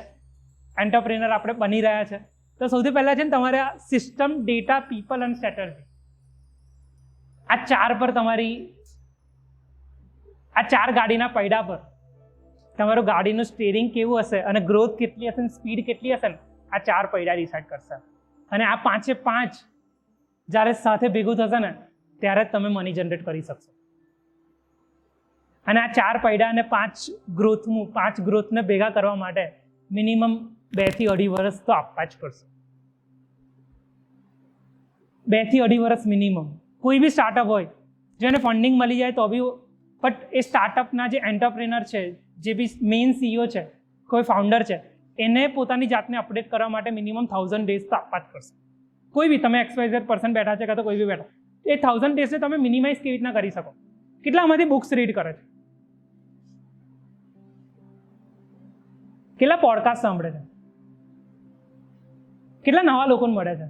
એન્ટરપ્રેનર આપણે બની રહ્યા છે। તો સૌથી પહેલા છે ને તમારે system, data, people and strategy, આ 4 પર તમારી, આ 4 ગાડીના પૈડા પર તમારું ગાડીનું સ્ટીરિંગ કેવું હશે અને ગ્રોથ કેટલી હશે, સ્પીડ કેટલી હશે ને, આ 4 પૈડા ડિસાઇડ કરશે। અને આ 5 જ્યારે સાથે ભેગું થશે ને, ત્યારે જ તમે મની જનરેટ કરી શકશો। અને આ 4 પૈડા અને 5 ગ્રોથને ભેગા કરવા માટે મિનિમમ 2 થી 2.5 વર્ષ તો આપવા જ પડશે। 2 થી 2.5 વર્ષ મિનિમમ। કોઈ બી સ્ટાર્ટઅપ હોય જેને ફંડિંગ મળી જાય તો બી, બટ એ સ્ટાર્ટઅપના જે એન્ટરપ્રેનર છે, જે બી મેઇન CEO છે, કોઈ ફાઉન્ડર છે, એને પોતાની જાતને અપડેટ કરવા માટે મિનિમમ 1000 ડેઝ તો આપવા જ પડશે। કોઈ બી તમે XYZ પર્સન બેઠા છે કાં તો કોઈ બી બેઠા, એ 1000 ડેઝને તમે મિનિમાઇઝ કેવી રીતના કરી શકો? કેટલામાંથી બુક્સ રીડ કરે છે? કેટલા પોડકાસ્ટ સાંભળે છે? કેટલા નવા લોકોને મળે છે?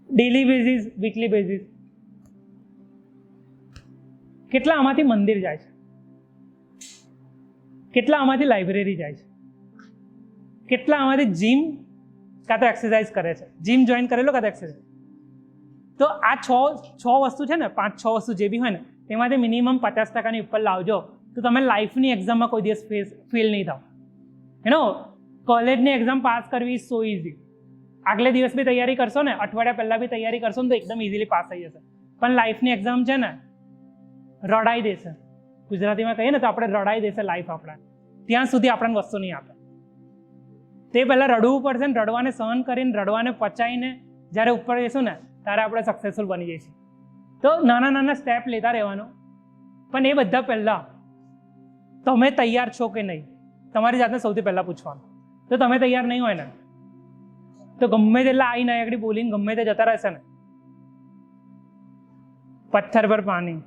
Daily basis, weekly basis? કેટલા આમાંથી મંદિર જાય છે? કેટલા આમાંથી લાઇબ્રેરી જાય છે? કેટલા આમાંથી જીમ કાં તો એક્સરસાઇઝ કરે છે? જીમ જોઈન કરેલો કાં તો એક્સરસાઇઝ? તો આ છ વસ્તુ છે ને, 5-6 વસ્તુ જે બી હોય ને, તેમાંથી મિનિમમ 50% ઉપર લાવજો તો તમે લાઈફની એક્ઝામમાં કોઈ દિવસ ફેલ નહીં થાવ. કોલેજની એક્ઝામ પાસ કરવી સો ઇઝી. આગલે દિવસ બી તૈયારી કરશો ને, અઠવાડિયા પહેલાં બી તૈયારી કરશો ને તો એકદમ ઇઝીલી પાસ થઈ જશે. પણ લાઈફની એક્ઝામ છે ને, રડાઈ દેશે. ગુજરાતીમાં કહીએ ને તો આપણે રડાઈ દેશે લાઈફ આપણા. ત્યાં સુધી આપણને વસ્તુ નહીં આપે. તે પહેલાં રડવું પડશે ને, રડવાને સહન કરીને, રડવાને પચાવીને જ્યારે ઉપર જઈશું ને ત્યારે આપણે સક્સેસફુલ બની જઈશું. તો નાના નાના સ્ટેપ લેતા રહેવાનો. પણ એ બધા પહેલાં તમે તૈયાર છો કે નહીં, તમારી જાતને સૌથી પહેલાં પૂછવાનું. તો તમે તૈયાર નહીં હોય ને તો ગમે તેટલા આવીને આગળ બોલીને ગમે તે જતા રહેશે ને, પથ્થર પર પાણી.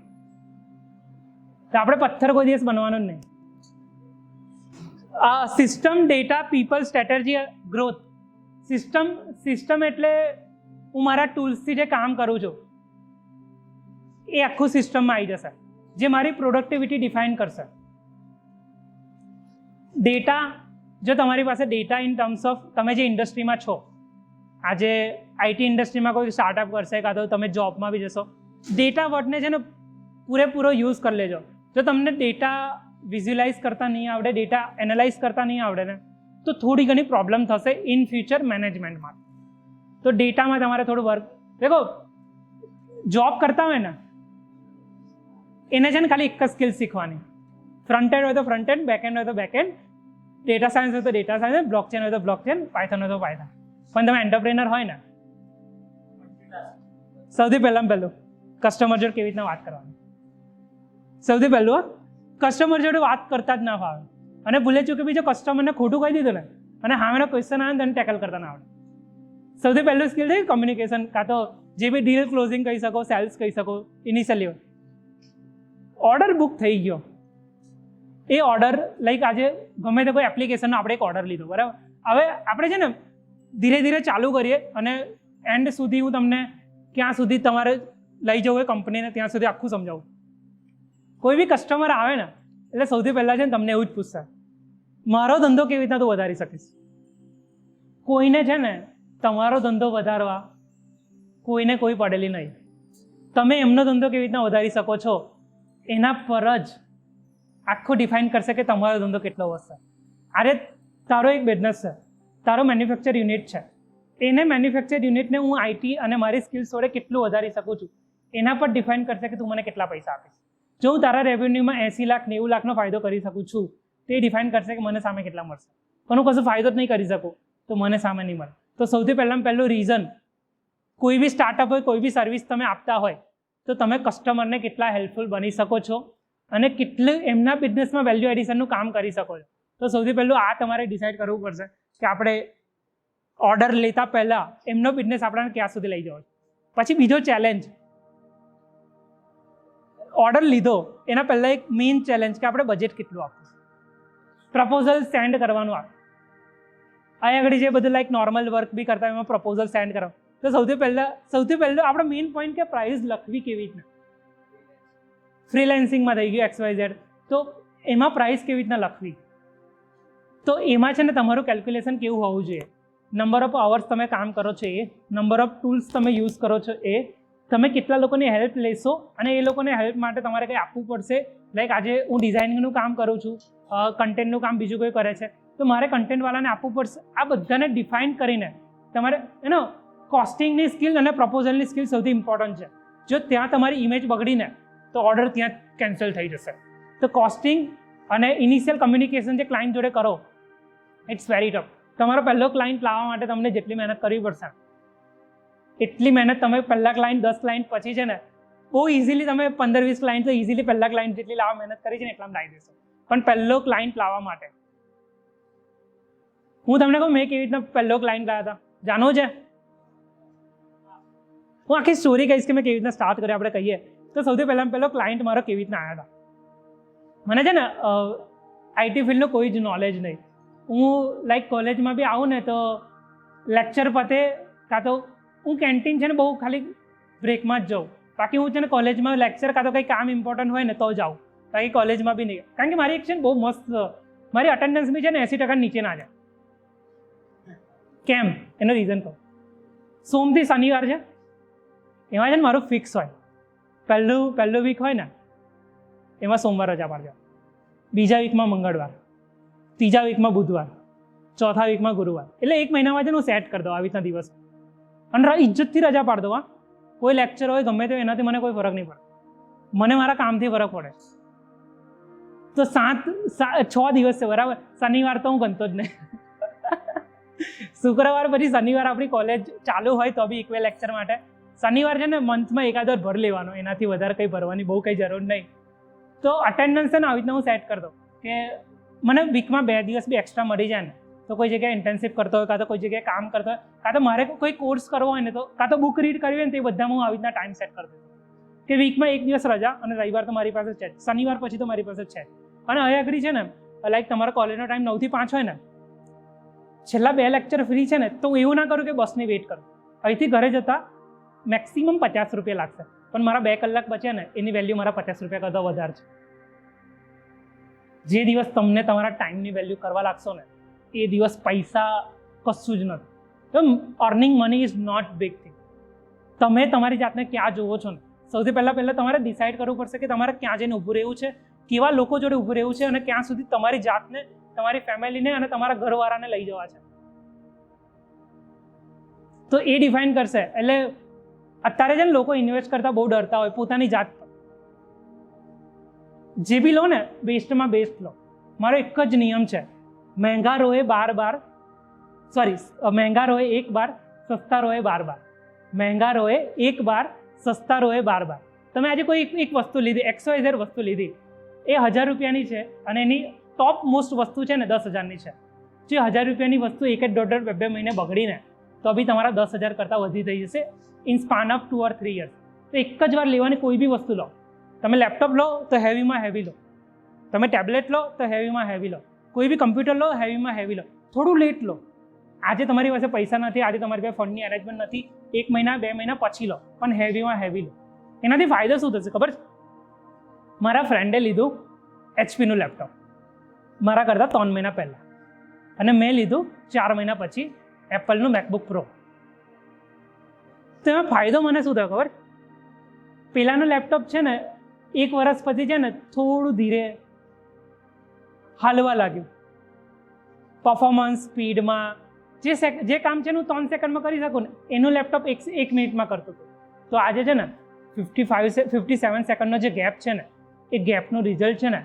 તો આપણે પથ્થર કોઈ દિવસ બનવાનું જ નહીં. System, data, people, strategy, growth. System એટલે હું મારા ટૂલ્સથી જે કામ કરું છું એ આખું સિસ્ટમમાં આવી જશે, જે મારી પ્રોડક્ટિવિટી ડિફાઇન કરશે. ડેટા, જો તમારી પાસે ડેટા ઇન ટર્મ્સ ઓફ તમે જે ઇન્ડસ્ટ્રીમાં છો, આજે આઈટી ઇન્ડસ્ટ્રીમાં કોઈ સ્ટાર્ટઅપ કરશે કાં તો તમે જોબમાં બી જશો, ડેટા વર્ડને છે ને પૂરેપૂરો યુઝ કરી લેજો. જો તમને ડેટા વિઝ્યુલાઇઝ કરતા નહીં આવડે, ડેટા એનાલાઇઝ કરતા નહીં આવડે ને તો થોડી ઘણી પ્રોબ્લેમ થશે ઇન ફ્યુચર મેનેજમેન્ટમાં. તો ડેટામાં તમારે થોડું વર્ક, દેખો જોબ કરતા હોય ને એને છે ને ખાલી એક જ સ્કિલ શીખવાની. ફ્રન્ટ એન્ડ હોય તો ફ્રન્ટ એન્ડ, બેક એન્ડ હોય તો બેક એન્ડ, ડેટા સાયન્સ હોય તો ડેટા સાયન્સ, બ્લોકચેન હોય તો બ્લોકચેન, પાયથન હોય તો પાયથન. પણ તમે એન્ટરપ્રેનર હોય ને, સૌથી પહેલું કસ્ટમર જોડે કેવી રીતના વાત કરવાની. સૌથી પહેલું કસ્ટમર જોડે વાત કરતા જ ના ફાવે. અને ભૂલે ચૂકે બીજો કસ્ટમરને ખોટું કહી દીધું ને અને સામેનો ક્વેશ્ચન આવે ને તેને ટેકલ કરતા ના આવડે. સૌથી પહેલું સ્કિલ છે કમ્યુનિકેશન, કાં તો જે બી ડીલ ક્લોઝિંગ કહી શકો, સેલ્સ કહી શકો. ઇનિશિયલી ઓર્ડર બુક થઈ ગયો, એ ઓર્ડર લાઈક આજે ગમે તે કોઈ એપ્લિકેશનનો આપણે એક ઓર્ડર લીધો, બરાબર. હવે આપણે છે ને ધીરે ધીરે ચાલુ કરીએ અને એન્ડ સુધી હું તમને ક્યાં સુધી તમારે લઈ જવું એ કંપનીને ત્યાં સુધી આખું સમજાવું. કોઈ બી કસ્ટમર આવે ને એટલે સૌથી પહેલાં છે ને તમને એવું જ પૂછશે, મારો ધંધો કેવી રીતના તું વધારી શકીશ. કોઈને છે ને તમારો ધંધો વધારવા કોઈને કોઈ પડેલી નહીં. તમે એમનો ધંધો કેવી રીતના વધારી શકો છો એના પર જ આખું ડિફાઇન કરશે કે તમારો ધંધો કેટલો વધશે. અરે તારો એક બિઝનેસ છે, તારો મેન્યુફેક્ચર યુનિટ છે, એને મેન્યુફેક્ચર યુનિટને હું આઈટી અને મારી સ્કિલ્સ જોડે કેટલું વધારી શકું છું એના પર ડિફાઇન કરશે કે તું મને કેટલા પૈસા આપીશ. જો હું તારા રેવન્યુમાં 80 લાખ 90 લાખનો ફાયદો કરી શકું છું તે ડિફાઇન કરશે કે મને સામે કેટલા મળશે. પણ હું કશું ફાયદો જ નહીં કરી શકું તો મને સામે નહીં મળે. તો સૌથી પહેલું રીઝન, કોઈ બી સ્ટાર્ટઅપ હોય, કોઈ બી સર્વિસ તમે આપતા હોય તો તમે કસ્ટમરને કેટલા હેલ્પફુલ બની શકો છો અને કેટલું એમના બિઝનેસમાં વેલ્યુ એડિશનનું કામ કરી શકો છો. તો સૌથી પહેલું આ તમારે ડિસાઇડ કરવું પડશે કે આપણે ઓર્ડર લેતા પહેલાં એમનો બિઝનેસ આપણને ક્યાં સુધી લઈ જવો છે. પછી બીજો ચેલેન્જ, ઓર્ડર લીધો એના પહેલાં એક મેઇન ચેલેન્જ કે આપણે બજેટ કેટલું આપવું. પ્રપોઝલ સેન્ડ કરવાનું આવે. અહીં આગળ જે બધું લાઈક નોર્મલ વર્ક બી કરતા એમાં પ્રપોઝલ સેન્ડ કરો તો સૌથી પહેલું આપણો મેઇન પોઈન્ટ કે પ્રાઇસ લખવી કેવી રીતના. ફ્રીલાન્સિંગમાં થઈ ગયું XYZ, તો એમાં પ્રાઇસ કેવી રીતના લખવી. તો એમાં છે ને તમારું કેલ્ક્યુલેશન કેવું હોવું જોઈએ. નંબર ઓફ અવર્સ તમે કામ કરો છો એ, નંબર ઓફ ટૂલ્સ તમે યુઝ કરો છો એ, તમે કેટલા લોકોની હેલ્પ લેશો અને એ લોકોને હેલ્પ માટે તમારે કંઈ આપવું પડશે. લાઈક આજે હું ડિઝાઇનિંગનું કામ કરું છું, કન્ટેન્ટનું કામ બીજું કોઈ કરે છે તો મારે કન્ટેન્ટવાળાને આપવું પડશે. આ બધાને ડિફાઇન કરીને તમારે કોસ્ટિંગની સ્કિલ અને પ્રપોઝલની સ્કિલ સૌથી ઇમ્પોર્ટન્ટ છે. જો ત્યાં તમારી ઇમેજ બગડીને તો ઓર્ડર ત્યાં કેન્સલ થઈ જશે. તો કોસ્ટિંગ અને ઇનિશિયલ કમ્યુનિકેશન જે ક્લાયન્ટ જોડે કરો ઇટ્સ વેરી ટફ. તમારો પહેલો ક્લાયન્ટ લાવવા માટે તમને જેટલી મહેનત કરવી પડશે એટલી મહેનત તમે પહેલા ક્લાયન્ટ 10 ક્લાયન્ટ પછી છે ને બહુ ઇઝીલી તમે 15-20 ક્લાયન્ટ તો ઇઝીલી પહેલા ક્લાયન્ટ જેટલી લાવવા મહેનત કરી છે ને એટલામાં લાવી દેશો. પણ પહેલો ક્લાયન્ટ લાવવા માટે હું તમને કહું મેં કેવી રીતના પહેલો ક્લાયન્ટ લાવ્યા હતા જાણો છે. હું આખી સ્ટોરી કહીશ કે મેં કેવી રીતના સ્ટાર્ટ કર્યું. આપણે કહીએ તો સૌથી પહેલો ક્લાયન્ટ મારો કેવી રીતના આવ્યા હતા. મને છે ને આઈટી ફિલ્ડનું કોઈ જ નોલેજ નહીં. હું લાઈક કોલેજમાં બી આવું ને તો લેક્ચર પતે કાં તો હું કેન્ટીન છે ને બહુ ખાલી બ્રેકમાં જ જાઉં. બાકી હું છે ને કોલેજમાં લેક્ચર કાં તો કંઈ કામ ઇમ્પોર્ટન્ટ હોય ને તો જાઉં. બાકી કોલેજમાં બી નહીં. કારણ કે મારી એક છે ને બહુ મસ્ત મારી અટેન્ડન્સ બી છે ને 80% નીચે ના જાય. કેમ એનો રીઝન કહું. સોમથી શનિવાર છે એમાં છે ને મારું ફિક્સ હોય. પહેલું વીક હોય ને એમાં સોમવાર રજા પાડજો, બીજા વીકમાં મંગળવાર, ત્રીજા વીકમાં બુધવાર, ચોથા વીકમાં ગુરુવાર. એટલે એક મહિનામાં છે ને હું સેટ કરી દઉં આવી રીતના દિવસ અને ઇજ્જતથી રજા પાડી દઉં. કોઈ લેક્ચર હોય ગમે તે એનાથી મને કોઈ ફરક નહીં પડે. મને મારા કામથી ફરક પડે. તો 6 દિવસ છે બરાબર. શનિવાર તો હું ગણતો જ નહીં. શુક્રવાર પછી શનિવાર આપણી કોલેજ ચાલુ હોય તો બી ઇક્વે લેક્ચર માટે શનિવાર છે ને મંથમાં એકાદ વાર ભરી લેવાનો, એનાથી વધારે કંઈ ભરવાની બહુ કંઈ જરૂર નહીં. તો અટેન્ડન્સ છે ને આવી રીતના હું સેટ કરી દઉં કે મને વીકમાં 2 દિવસ બી એક્સ્ટ્રા મળી જાય ને તો કોઈ જગ્યાએ ઇન્ટર્નશિપ કરતો હોય કાં તો કોઈ જગ્યાએ કામ કરતો હોય કાં તો મારે કોઈ કોર્સ કરવો હોય ને તો કાં તો બુક રીડ કરવી હોય ને તો એ બધામાં હું આવી રીતના ટાઈમ સેટ કરી દઉં કે વીકમાં 1 દિવસ રજા અને રવિવાર તો મારી પાસે છે, શનિવાર પછી તો મારી પાસે છે. અને હવે આગળ છે ને લાઈક તમારા કોલેજનો ટાઈમ 9 થી 5 હોય ને, છેલ્લા 2 લેક્ચર ફ્રી છે ને તો એવું ના કરું કે બસની વેઇટ કરું. અહીંથી ઘરે જતાં મેક્સિમમ 50 રૂપિયા લાગશે પણ મારા 2 કલાક બચ્યા ને એની વેલ્યુ મારા 50 રૂપિયા કરતાં વધારે છે. જે દિવસ તમને તમારા ટાઈમની વેલ્યુ કરવા લાગશો ને એ દિવસ પૈસા કશું જ નથી. તો earning money is not big thing. તમે તમારી જાતને ક્યાં જોવો છો ને સૌથી પહેલાં તમારે ડિસાઇડ કરવું પડશે કે તમારે ક્યાં જઈને ઊભું રહેવું છે, કેવા લોકો જોડે ઊભું રહેવું છે અને ક્યાં સુધી તમારી જાતને, તમારી ફેમિલીને અને તમારા ઘરવાળાને લઈ જવા છે. તો એ ડિફાઇન કરશે. એટલે અત્યારે છે ને લોકો ઇન્વેસ્ટ કરતા બહુ ડરતા હોય પોતાની જાત પર. જે બી લો ને બેસ્ટમાં બેસ્ટ લો. મારો એક જ નિયમ છે, મહેંગા રોએ 12 બાર, મહેંગા રોએ 1 બાર, સસ્તા રોએ 12 બાર. મહેંગા રોએ 1 બાર, સસ્તા રોએ 12 બાર. તમે આજે કોઈ એક વસ્તુ લીધી, XYZ વસ્તુ લીધી, એ 1000 રૂપિયાની છે અને એની ટોપ મોસ્ટ વસ્તુ છે ને 10,000ની છે. જે 1000 રૂપિયાની વસ્તુ 1.5 2 મહિને બગડીને તો બી તમારા 10,000 કરતાં વધી થઈ જશે in span of 2 or 3 years. તો એક જ વાર લેવાની કોઈ બી વસ્તુ લો. તમે લેપટોપ લો તો હેવીમાં હેવી લો, તમે ટેબ્લેટ લો તો હેવીમાં હેવી લો, કોઈ બી કમ્પ્યુટર લો હેવીમાં હેવી લો. થોડું લેટ લો. આજે તમારી પાસે પૈસા નથી, આજે તમારી પાસે ફંડની અરેન્જમેન્ટ નથી, 1 મહિના 2 મહિના પછી લો પણ હેવીમાં હેવી લો. એનાથી ફાયદો શું થશે ખબર છે? મારા ફ્રેન્ડે લીધું HPનું લેપટોપ મારા કરતાં 3 મહિના પહેલાં અને મેં લીધું 4 મહિના પછી એપલનું મેકબુક પ્રો. તો એમાં ફાયદો મને શું થયો ખબર? પહેલાંનું લેપટોપ છે ને 1 વર્ષ પછી છે ને થોડું ધીરે હાલવા લાગ્યું. પરફોર્મન્સ સ્પીડમાં જે કામ છે હું 3 સેકન્ડમાં કરી શકું ને એનું લેપટોપ 1 મિનિટમાં કરતું હતું. તો આજે છે ને 57 સેકન્ડનો જે ગેપ છે ને એ ગેપનું રિઝલ્ટ છે ને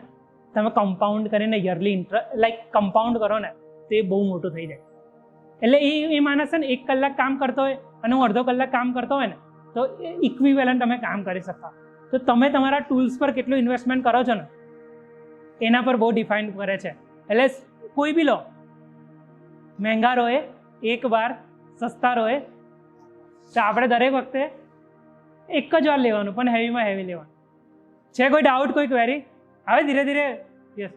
તમે કમ્પાઉન્ડ કરીને યરલી કમ્પાઉન્ડ કરો ને તો એ બહુ મોટું થઈ જાય. એટલે એ માણસ છે ને 1 કલાક કામ કરતો હોય અને હું અડધો કલાક કામ કરતો હોય ને તો ઇક્વિવેલન્ટ તમે કામ કરી શકતા. તો તમે તમારા ટૂલ્સ પર કેટલું ઇન્વેસ્ટમેન્ટ કરો છો ને એના પર બહુ ડિફાઇન કરે છે. એટલે કોઈ બી લો, મહેંગા રોએ 1 બાર, સસ્તા રોએ. તો આપણે દરેક વખતે એક જ વાર લેવાનું પણ હેવીમાં હેવી લેવાનું. છે કોઈ ડાઉટ, કોઈ ક્વેરી? હવે ધીરે ધીરે યસ.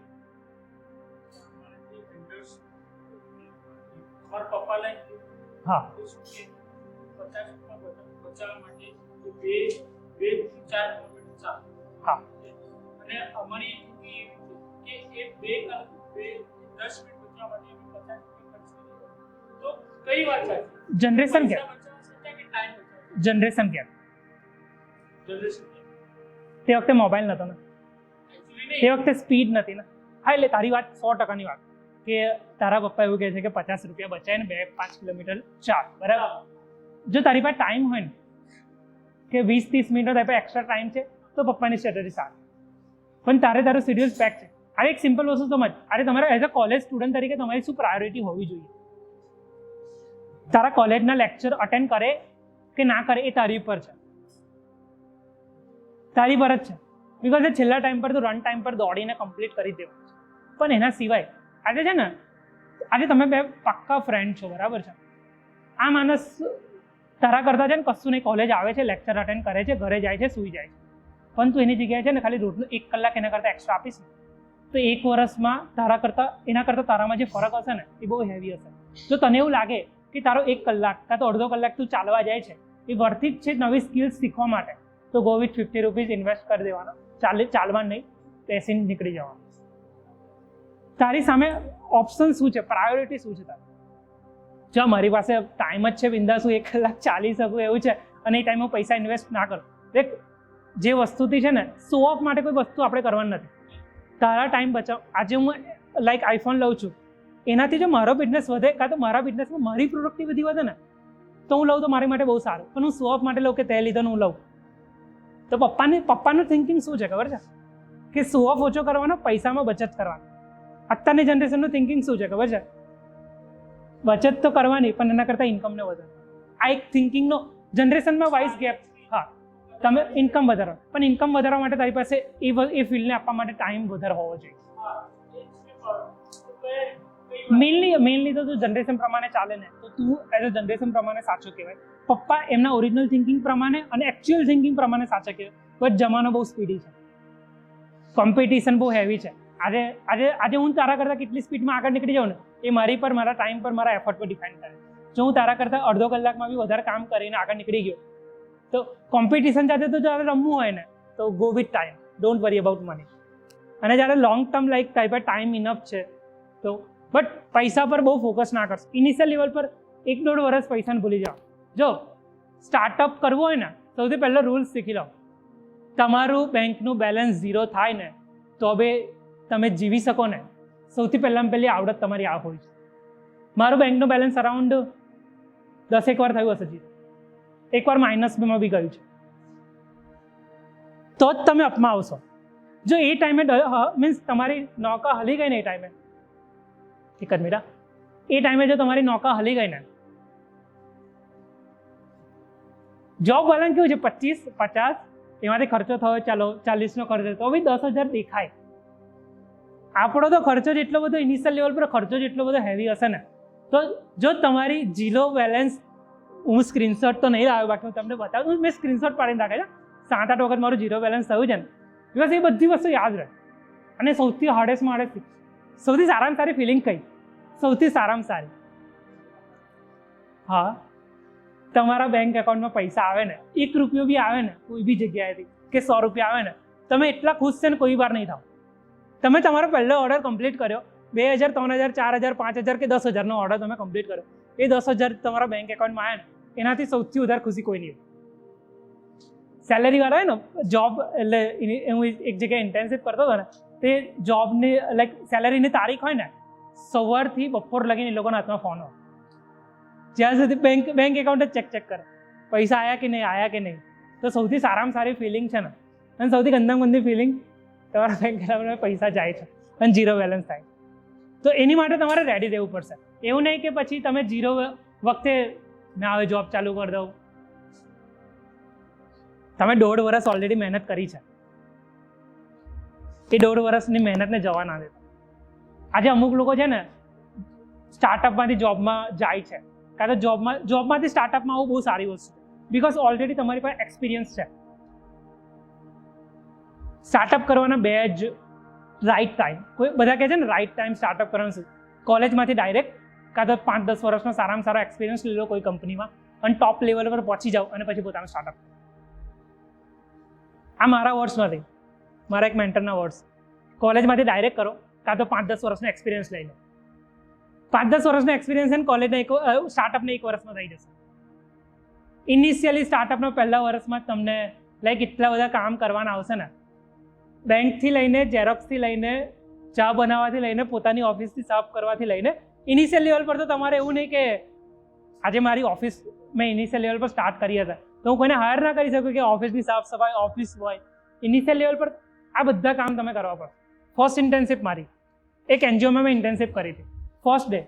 હા હા અને અમારી કે એ 2 10 મિનિટ બચવા માટે તો કઈ વાત છે? Generation gap. Generation gap. તે વખતે મોબાઈલ નહોતો ને, તે વખતે સ્પીડ નથી ને. હા એટલે તારી વાત 100%ની વાત કે તારા પપ્પા એવું કહે છે કે 50 રૂપિયા બચાય ને 2-5 કિલોમીટર ચાલ, બરાબર. જો તારી પાસે ટાઈમ હોય ને કે 20-30 મિનિટનો તારી પાસે એક્સ્ટ્રા ટાઈમ છે તો પપ્પાની સ્ટ્રેટેજી સારી. પણ તારું શેડ્યુલ પેક છે. આ એક સિમ્પલ વસ્તુ સમજ. અરે તમારે એઝ અ કોલેજ સ્ટુડન્ટ તરીકે તમારી શું પ્રાયોરિટી હોવી જોઈએ? તારા કોલેજના લેક્ચર અટેન્ડ કરે કે ના કરે એ તારી ઉપર છે, તારી પર જ છે. બિકોઝ એ છેલ્લા ટાઈમ પર તો રન ટાઈમ પર દોડીને કમ્પ્લીટ કરી દેવું છે. પણ એના સિવાય આજે છે ને, આજે તમે 2 પાક્કા ફ્રેન્ડ છો, બરાબર છે. આ માણસ તારા કરતાં છે ને કશું નહીં, કોલેજ આવે છે, લેક્ચર અટેન્ડ કરે છે, ઘરે જાય છે, સૂઈ જાય છે. પણ તું એની જગ્યાએ છે ને ખાલી રોજનું 1 કલાક એના કરતાં એક્સ્ટ્રા આપીશ ને તો 1 વર્ષમાં એના કરતાં તારામાં જે ફરક હશે ને એ બહુ હેવી હશે. જો તને એવું લાગે કે તારો 1 કલાક કાં તો અડધો કલાક તું ચાલવા જાય છે એ વર્થ ઇટ છે નવી સ્કિલ્સ શીખવા માટે, તો ગો વિથ 50 રૂપીઝ ઇન્વેસ્ટ કરી દેવાના. ચાલવા નહીં, બેસીને નીકળી જવાનું. તારી સામે ઓપ્શન શું છે, પ્રાયોરિટી શું છે તારી? જો મારી પાસે ટાઈમ જ છે બિંદાસ, હું 1 કલાક ચાલી શકું એવું છે અને એ ટાઈમ હું પૈસા ઇન્વેસ્ટ ના કરું. દેખ, જે વસ્તુથી છે ને શો ઓફ માટે કોઈ વસ્તુ આપણે કરવાની નથી. તારા ટાઈમ બચાવ. આજે હું લાઈક આઈફોન લઉં છું, એનાથી જો મારો બિઝનેસ વધે કાં તો મારા બિઝનેસમાં મારી પ્રોડક્ટિવિટી વધે ને તો હું લઉં તો મારી માટે બહુ સારું. પણ હું શો ઓફ માટે લઉં કે તે લીધો હું લઉં, તો પપ્પાનું થિંકિંગ શું છે ખબર છે? કે શો ઓફ ઓછો કરવાનો, પૈસામાં બચત કરવાની. અત્યારની જનરેશનનું થિંકિંગ શું છે ખબર છે? બચત તો કરવાની પણ એના કરતાં ઇન્કમને વધારવાની. આ એક થિંકિંગનો જનરેશનમાં વાઇઝ ગેપ. હા, તમે ઇન્કમ વધારો, પણ ઇન્કમ વધારવા માટે તારી પાસે એ ફિલ્ડને આપવા માટે ટાઈમ વધારે હોવો જોઈએ. મેઇનલી તો તું જનરેશન પ્રમાણે ચાલે ને તો તું એઝ અ જનરેશન પ્રમાણે સાચો કહેવાય. પપ્પા એમના ઓરિજિનલ થિંકિંગ પ્રમાણે અને એકચ્યુઅલ થિંકિંગ પ્રમાણે સાચા કહેવાય. બટ જમાનો બહુ સ્પીડી છે, કોમ્પિટિશન બહુ હેવી છે. આજે હું તારા કરતાં કેટલી સ્પીડમાં આગળ નીકળી જાઉં ને એ મારી પર, મારા ટાઈમ પર, મારા એફર્ટ પર ડિપેન્ડ કરે. જો હું તારા કરતાં અડધો કલાકમાં બી વધારે કામ કરીને આગળ નીકળી ગયો તો કોમ્પિટિશન સાથે તો જ્યારે રમવું હોય ને તો go with time, don't worry about money. અને જ્યારે લોંગ ટર્મ લાઈક તારી પર ટાઈમ ઇનફ છે તો બટ પૈસા પર બહુ ફોકસ ના કરશો. ઇનિશિયલ લેવલ પર 1-1.5 વર્ષ પૈસાને ભૂલી જાઓ. જો સ્ટાર્ટઅપ કરવું હોય ને સૌથી પહેલો રૂલ્સ શીખી લો. તમારું બેંકનું બેલેન્સ 0 થાય ને તો હવે તમે જીવી શકો ને, સૌથી પહેલી આવડત તમારી આ હોય છે. મારું બેંકનું બેલેન્સ અરાઉન્ડ 10 વાર થયું હશે, એકવાર -2માં બી ગયું છે. તો જ તમે અપમાં આવશો. જો એ ટાઈમે મીન્સ તમારી નૌકા હલી ગઈ ને, એ ટાઈમે એક જ મિનિટ, એ ટાઈમે જો તમારી નૌકા હલી ગઈ ને, જોબ વાળાને કેવું છે 25-50 એમાંથી ખર્ચો થયો, ચાલો 40નો ખર્ચો તો બી 10,000 દેખાય. આપણો તો ખર્ચો જેટલો બધો ઇનિશિયલ લેવલ પર ખર્ચો જેટલો બધો હેવી હશે ને, તો જો તમારી ઝીરો બેલેન્સ, હું સ્ક્રીનશોટ તો નહીં લાવ્યો, બાકી હું તમને બતાવું, મેં સ્ક્રીનશોટ પાડીને રાખે છે. 7-8 વખત મારું ઝીરો બેલેન્સ થયું છે ને, બિકોઝ એ બધી વસ્તુ યાદ રહે. અને સૌથી હાર્ડેસ્ટ સૌથી સારામાં સારી ફિલિંગ કઈ? સૌથી સારામાં સારી, હા, તમારા બેંક એકાઉન્ટમાં પૈસા આવે ને, 1 રૂપિયો બી આવે ને કોઈ બી જગ્યાએથી, કે 100 રૂપિયા આવે ને, તમે એટલા ખુશ છે ને કોઈ વાર નહીં થાવ. તમે તમારો પહેલો ઓર્ડર કમ્પ્લીટ કર્યો, 2,000, 3,000, 4,000, 5,000 કે 10,000નો ઓર્ડર તમે કમ્પ્લીટ કર્યો, એ 10,000 તમારા બેંક એકાઉન્ટમાં આવ્યા ને, એનાથી સૌથી વધારે ખુશી કોઈ નહીં. સેલેરી વાળા હોય ને, જોબ એટલે હું એક જગ્યાએ ઇન્ટર્નશિપ કરતો હતો ને, તે જોબની લાઈક સેલેરીની તારીખ હોય ને, સવારથી બપોર લગીને એ લોકોના હાથમાં ફોન હોય, જ્યાં સુધી બેંક એકાઉન્ટ જ ચેક કરે પૈસા આવ્યા કે નહીં. તો સૌથી સારામાં સારી ફિલિંગ છે ને, અને સૌથી ગંદી ફિલિંગ તમારા બેંક એકાઉન્ટમાં પૈસા જાય છે અને ઝીરો બેલેન્સ થાય. તો એની માટે તમારે રેડી રહેવું પડશે. એવું નહીં કે પછી તમે ઝીરો વખતે ના હવે જોબ ચાલુ કરી દઉં. તમે 1.5 વર્ષ ઓલરેડી મહેનત કરી છે, એ 1.5 વર્ષની મહેનતને જવા ના દેતા. આજે અમુક લોકો છે ને સ્ટાર્ટઅપમાંથી જોબમાં જાય છે, કાં તો જોબમાંથી સ્ટાર્ટઅપમાં આવું બહુ સારી વસ્તુ છે, બિકોઝ ઓલરેડી તમારી પાસે એક્સપિરિયન્સ છે. સ્ટાર્ટઅપ કરવાના 2 જ રાઈટ ટાઈમ, કોઈ બધા કહે છે ને રાઈટ ટાઈમ સ્ટાર્ટઅપ કરવાનું છે. કોલેજમાંથી ડાયરેક્ટ કાં તો 5-10 વર્ષનો સારામાં સારો એક્સપિરિયન્સ લઈ લો કોઈ કંપનીમાં અને ટોપ લેવલ પર પહોંચી જાઓ અને પછી પોતાનું સ્ટાર્ટઅપ. આ મારા વર્ડ્સ નથી, મારા એક મેન્ટરના વર્ડ્સ. કોલેજમાંથી ડાયરેક્ટ કરો કાં તો 5-10 વર્ષનો એક્સપિરિયન્સ લઈ લો. 5-10 વર્ષનો એક્સપિરિયન્સ છે ને કોલેજના સ્ટાર્ટઅપને 1 વર્ષમાં થઈ જશે. ઇનિશિયલી સ્ટાર્ટઅપના પહેલા વર્ષમાં તમને લાઈક એટલા બધા કામ કરવાના આવશે ને, બેંકથી લઈને, ઝેરોક્સથી લઈને, ચા બનાવવાથી લઈને, પોતાની ઓફિસથી સાફ કરવાથી લઈને, ઇનિશિયલ લેવલ પર તો તમારે એવું નહીં કે આજે મારી ઓફિસ મેં ઇનિશિયલ લેવલ પર સ્ટાર્ટ કરી હશે તો હું કોઈને હાયર ના કરી શકું કે ઓફિસની સાફ સફાઈ, ઓફિસ હોય. ઇનિશિયલ લેવલ પર આ બધા કામ તમે કરવા પડે. ફર્સ્ટ ઇન્ટર્નશિપ મારી એક એનજીઓમાં મેં ઇન્ટર્નશિપ કરી હતી. ફર્સ્ટ ડે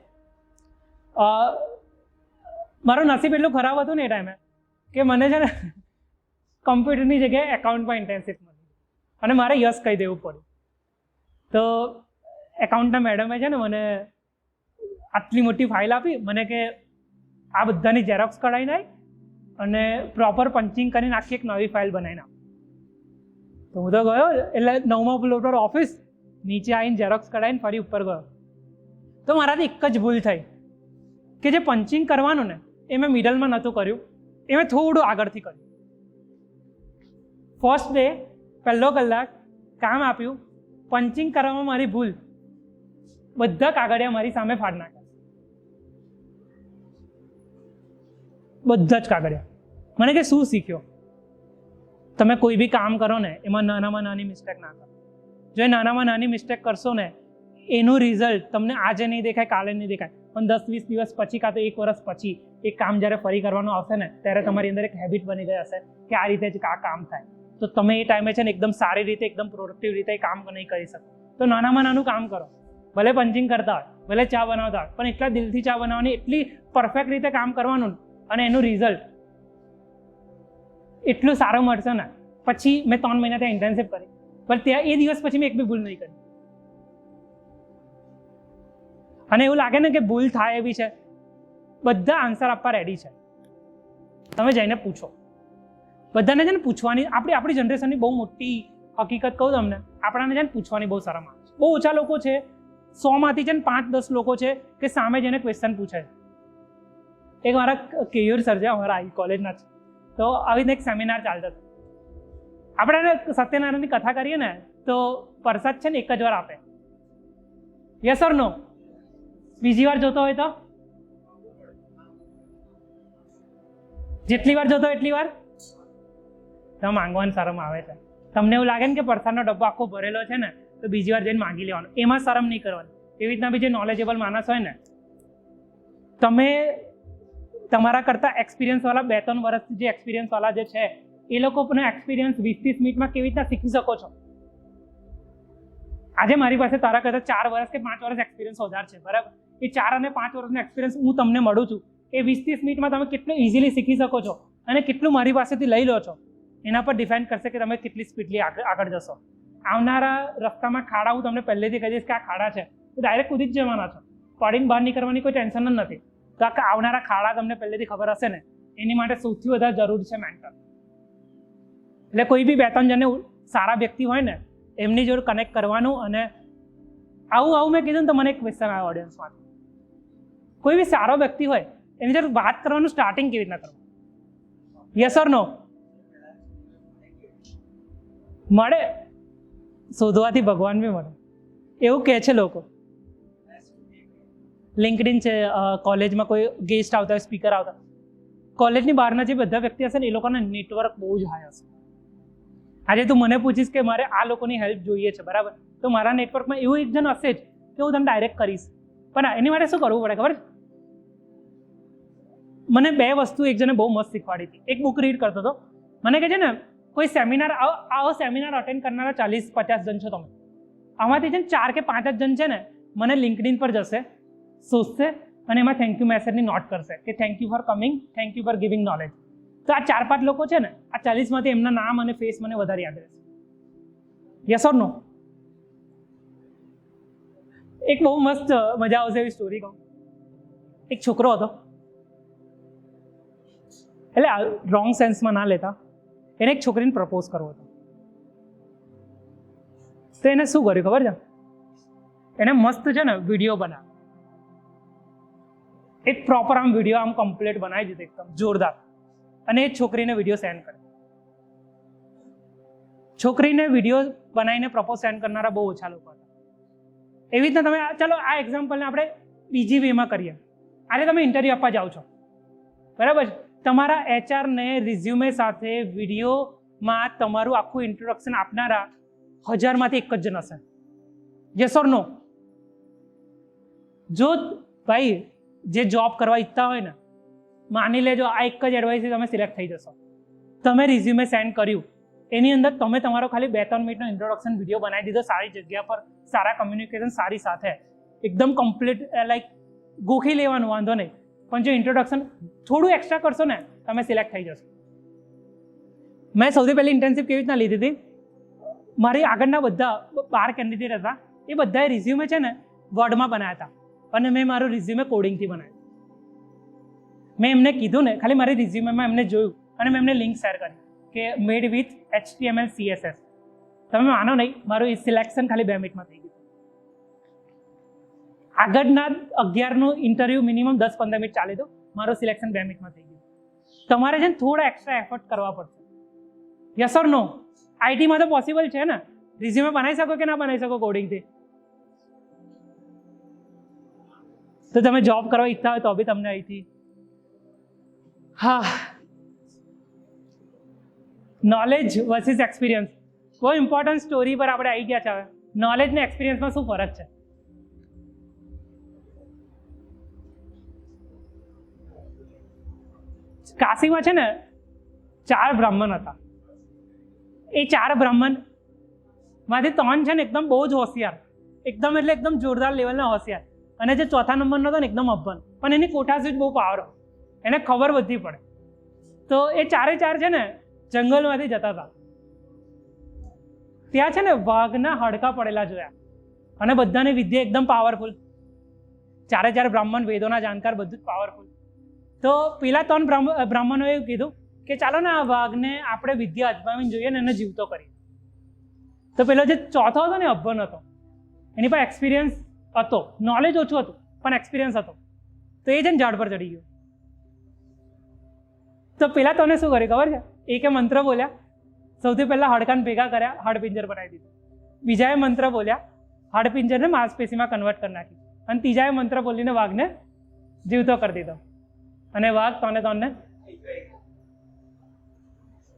મારો નસીબ એટલું ખરાબ હતું ને એ ટાઈમે કે મને છે ને કમ્પ્યુટરની જગ્યાએ એકાઉન્ટમાં ઇન્ટર્નશિપ મળી અને મારે યસ કહી દેવું પડ્યું. તો એકાઉન્ટના મેડમે છે ને મને આટલી મોટી ફાઇલ આપી, મને કે આ બધાની ઝેરોક્સ કઢાવીને આવી અને પ્રોપર પંચિંગ કરીને આખી એક નવી ફાઇલ બનાવીને આપ. તો હું તો ગયો, એટલે 9મા ફ્લોર પર ઓફિસ, નીચે આવીને ઝેરોક્સ કઢાવીને ફરી ઉપર ગયો. તો મારાથી એક જ ભૂલ થઈ કે જે પંચિંગ કરવાનું ને એ મેં મિડલમાં નહોતું કર્યું, એ મેં થોડું આગળથી કર્યું. ફર્સ્ટ ડે પહેલો કલાક કામ આપ્યું, પંચિંગ કરવામાં મારી ભૂલ, બધા કાગળિયા મારી સામે ફાડ નાખ્યા, બધા જ કાગળિયા. મને કે શું શીખ્યો? તમે કોઈ બી કામ કરો ને એમાં નાનામાં નાની મિસ્ટેક ના કરો. જો એ નાનામાં નાની મિસ્ટેક કરશો ને એનું રિઝલ્ટ તમને આજે નહીં દેખાય, કાલે નહીં દેખાય, પણ 10-20 દિવસ પછી કાં તો 1 વર્ષ પછી એ કામ જ્યારે ફરી કરવાનું આવશે ને ત્યારે તમારી અંદર એક હેબિટ બની ગઈ હશે કે આ રીતે જ આ કામ થાય. તો તમે એ ટાઈમે છે ને એકદમ સારી રીતે, એકદમ પ્રોડક્ટિવ રીતે એ કામ નહીં કરી શકો. તો નાનામાં નાનું કામ કરો, ભલે પંચિંગ કરતા હોય, ભલે ચા બનાવતા હોય, પણ એટલા દિલથી ચા બનાવવાની, એટલી પરફેક્ટ રીતે કામ કરવાનું અને એનું રિઝલ્ટ એટલું સારું મળશે ને. પછી મેં 3 મહિના ત્યાં ઇન્ટર્નશિપ કરી, પણ ત્યાં એ દિવસ પછી મેં એક બી ભૂલ નહીં કરી. અને એવું લાગે ને કે ભૂલ થાય એવી છે, બધા આન્સર આપવા રેડી છે. તમે જઈને પૂછો, બધાને છે ને પૂછવાની, આપણી જનરેશનની બહુ મોટી હકીકત કહું તમને, આપણાને છે ને પૂછવાની બહુ શરમ આવે છે. બહુ ઓછા લોકો છે, 100માંથી છે ને 5-10 લોકો છે કે સામે જઈને ક્વેશ્ચન પૂછે. એક મારા કેયુર સર છે, અમારા આઈ કોલેજના છે, તો આવી રીતે એક સેમિનાર ચાલતો હતો. આપણે સત્યનારાયણની કથા કરીએ ને તો પ્રસાદ છે ને એક જ વાર આપે, યસ ઓર નો? બીજી વાર જોતો હોય તો જેટલી વાર જોતો હોય એટલી વાર તો માંગવાની શરમ આવે છે. તમને એવું લાગે ને કે પ્રસાદનો ડબ્બો આખો ભરેલો છે ને તો બીજી વાર જઈને માંગી લેવાનું, એમાં શરમ નહીં કરવાની. એવી રીતના બી જે નોલેજેબલ માણસ હોય ને, તમે તમારા કરતાં એક્સપિરિયન્સવાળા 2-3 વર્ષથી જે એક્સપિરિયન્સવાળા જે છે એ લોકોનો એક્સપિરિયન્સ 20-30 મિનિટમાં કેવી રીતના શીખી શકો છો. આજે મારી પાસે તારા કરતાં 4 વર્ષ કે 5 વર્ષ એક્સપિરિયન્સ વધારે છે, બરાબર? એ 4 અને 5 વર્ષનો એક્સપિરિયન્સ હું તમને મળું છું, એ 20-30 મિનિટમાં તમે કેટલું ઇઝીલી શીખી શકો છો અને કેટલું મારી પાસેથી લઈ લો છો એના પર ડિપેન્ડ કરશે કે તમે કેટલી સ્પીડલી આગળ જશો. આવનારા રસ્તામાં ખાડા હું તમને પહેલેથી કહી દઈશ કે આ ખાડા છે તો ડાયરેક્ટ કૂદી જ જવાના છો, પડીને બહાર નીકળવાની કોઈ ટેન્શન જ નથી. તો આ આવનારા ખાડા તમને પહેલેથી ખબર હશે ને, એની માટે સૌથી વધારે જરૂરી છે મેન્ટર. એટલે કોઈ બી 2-3 જણને સારા વ્યક્તિ હોય ને એમની જોડે કનેક્ટ કરવાનું. અને આવું મેં કીધું ને તો મને એક ક્વેશ્ચન આવ્યો ઓડિયન્સમાંથી, કોઈ બી સારો વ્યક્તિ હોય એની જોડે વાત કરવાનું સ્ટાર્ટિંગ કેવી રીતના કરવું? યસ ઓર નો? મળે, શોધવાથી ભગવાન બી મળે એવું કહે છે લોકો. લિંક્ડઇન છે, કોલેજમાં કોઈ ગેસ્ટ આવતા હોય, સ્પીકર આવતા, કોલેજની બહારના જે બધા વ્યક્તિ હશે ને એ લોકોના નેટવર્ક બહુ જ હાઈ હશે. આજે તું મને પૂછીશ કે મારે આ લોકોની હેલ્પ જોઈએ છે, બરાબર? તો મારા નેટવર્કમાં એવું એક જણ હશે જ કે હું તને ડાયરેક્ટ કરીશ. પણ એની માટે શું કરવું પડે ખબર છે? મને 2 વસ્તુ એક જણે બહુ મસ્ત શીખવાડી હતી. એક બુક રીડ કરતો હતો, મને કહે છે ને કોઈ સેમિનાર, આવો સેમિનાર અટેન્ડ કરનારા 40-50 જણ છો તમે, આમાંથી છે ને 4 કે 5 જ જણ છે ને મને લિંક્ડઇન પર જશે, શોધશે અને એમાં થેન્ક યુ મેસેજની નોટ કરશે કે thank you for coming, thank you for giving knowledge. તો આ 4-5 લોકો છે ને, આ 40માંથી એમના નામ અને ફેસ મને વધારે યાદ રહેશે. યસ ઓર નો? એક બહુ મસ્ત મજા આવશે એવી સ્ટોરી કહું. એક છોકરો હતો, એટલે રોંગ સેન્સમાં ના લેતા, એને એક છોકરીને પ્રપોઝ કરવો હતો. તો એને શું કર્યું ખબર છે? એને મસ્ત છે ને વિડીયો બનાવ્યો, એક પ્રોપર આમ વિડીયો આમ કમ્પ્લીટ બનાવી દીધો એકદમ જોરદાર, અને એ છોકરીને વિડીયો સેન્ડ કર્યો. છોકરીને વિડીયો બનાવીને પ્રપોઝ સેન્ડ કરનારા બહુ ઓછા લોકો હતા. એવી રીતના તમે ચાલો આ એક્ઝામ્પલને આપણે બીજી વેમાં કરીએ. આજે તમે ઇન્ટરવ્યૂ આપવા જાઓ છો, બરાબર છે? તમારા એચઆરને રિઝ્યુમે સાથે વિડીયોમાં તમારું આખું ઇન્ટ્રોડક્શન આપનારા 1000માંથી 1 જ જણ હશે. યસ ઓર નો? જો ભાઈ જે જોબ કરવા ઈચ્છતા હોય ને, માની લેજો આ એક જ એડવાઇસથી તમે સિલેક્ટ થઈ જશો. તમે રિઝ્યુમે સેન્ડ કર્યું, એની અંદર તમે તમારો ખાલી 2-3 મિનિટનો ઇન્ટ્રોડક્શન વિડીયો બનાવી દીધો, સારી જગ્યા પર, સારા કમ્યુનિકેશન, સારી સાથે, એકદમ કમ્પ્લીટ, લાઈક ગોખી લેવાનું, વાંધો નહીં, પણ જો ઇન્ટ્રોડક્શન થોડું એક્સ્ટ્રા કરશો ને તમે સિલેક્ટ થઈ જશો. મેં સૌથી પહેલી ઇન્ટર્નશિપ કેવી રીતના લીધી હતી? મારી આગળના બધા 12 કેન્ડિડેટ હતા, એ બધાએ રિઝ્યુમે છે ને વર્ડમાં બનાવ્યા હતા અને મેં મારું રિઝ્યુમે કોડિંગથી બનાવ્યું. મેં એમને કીધું ને, ખાલી મારી રિઝ્યુમેમાં એમને જોયું અને મેં એમને લિંક શેર કરી કે મેડ વિથ HTML CSS. તમે માનો નહીં, મારું સિલેક્શન ખાલી 2 મિનિટમાં થઈ ગયું. આગળના 11નું ઇન્ટરવ્યૂ મિનિમમ 10-15 મિનિટ ચાલે તો મારું સિલેક્શન 2 મિનિટમાં થઈ ગયું. તમારે છે ને થોડા એક્સ્ટ્રા એફર્ટ કરવા પડશે. યસ ઓર નો? આઈટીમાં તો પોસિબલ છે ને? રિઝ્યુમે બનાવી શકો કે ના બનાવી શકો કોડિંગથી? તો તમે જોબ કરવા ઈચ્છતા હોય તો બી તમને અહીંથી નોલેજ વર્સિસ એક્સપિરિયન્સ બહુ ઇમ્પોર્ટન્ટ સ્ટોરી પર આપણે આવી ગયા છે. હવે નોલેજ ને એક્સપિરિયન્સમાં શું ફરક છે? કાશીમાં છે ને 4 બ્રાહ્મણ હતા. એ 4 બ્રાહ્મણ માંથી 3 છે ને એકદમ બહુ જ હોશિયાર, એકદમ એટલે એકદમ જોરદાર લેવલના હોશિયાર, અને જે ચોથા નંબરનો હતો ને એકદમ અભણ, પણ એની કોઠા સ્વીચ બહુ પાવર, એને ખબર બધી પડે. તો એ 4 છે ને જંગલમાંથી જતા હતા. ત્યાં છે ને વાઘના હાડકા પડેલા જોયા, અને બધાની વિદ્યા એકદમ પાવરફુલ. 4 બ્રાહ્મણ, વેદોના જાણકાર, બધું જ પાવરફુલ. તો પેલા 3 બ્રાહ્મણોએ એવું કીધું કે ચાલો ને આ વાઘને આપણે વિદ્યા અજમાવીને જોઈએ ને એને જીવતો કરીએ. તો પેલો જે ચોથો હતો ને અભણ હતો, એની પાસે એક્સપિરિયન્સ હતો, નોલેજ ઓછું હતું પણ એક્સપિરિયન્સ હતો. તો એ છે ને ઝાડ પર ચડી ગયો. તો પેલા તને શું કર્યું ખબર છે? એકે મંત્ર બોલ્યા, સૌથી પહેલા હાડકાને ભેગા કર્યા, હાડપિંજર બનાવી દીધું. બીજાએ મંત્ર બોલ્યા, હાડપિંજરને માંસપેશીમાં કન્વર્ટ કરી નાખી. અને ત્રીજાએ મંત્ર બોલીને વાઘને જીવતો કરી દીધો. અને વાઘ તને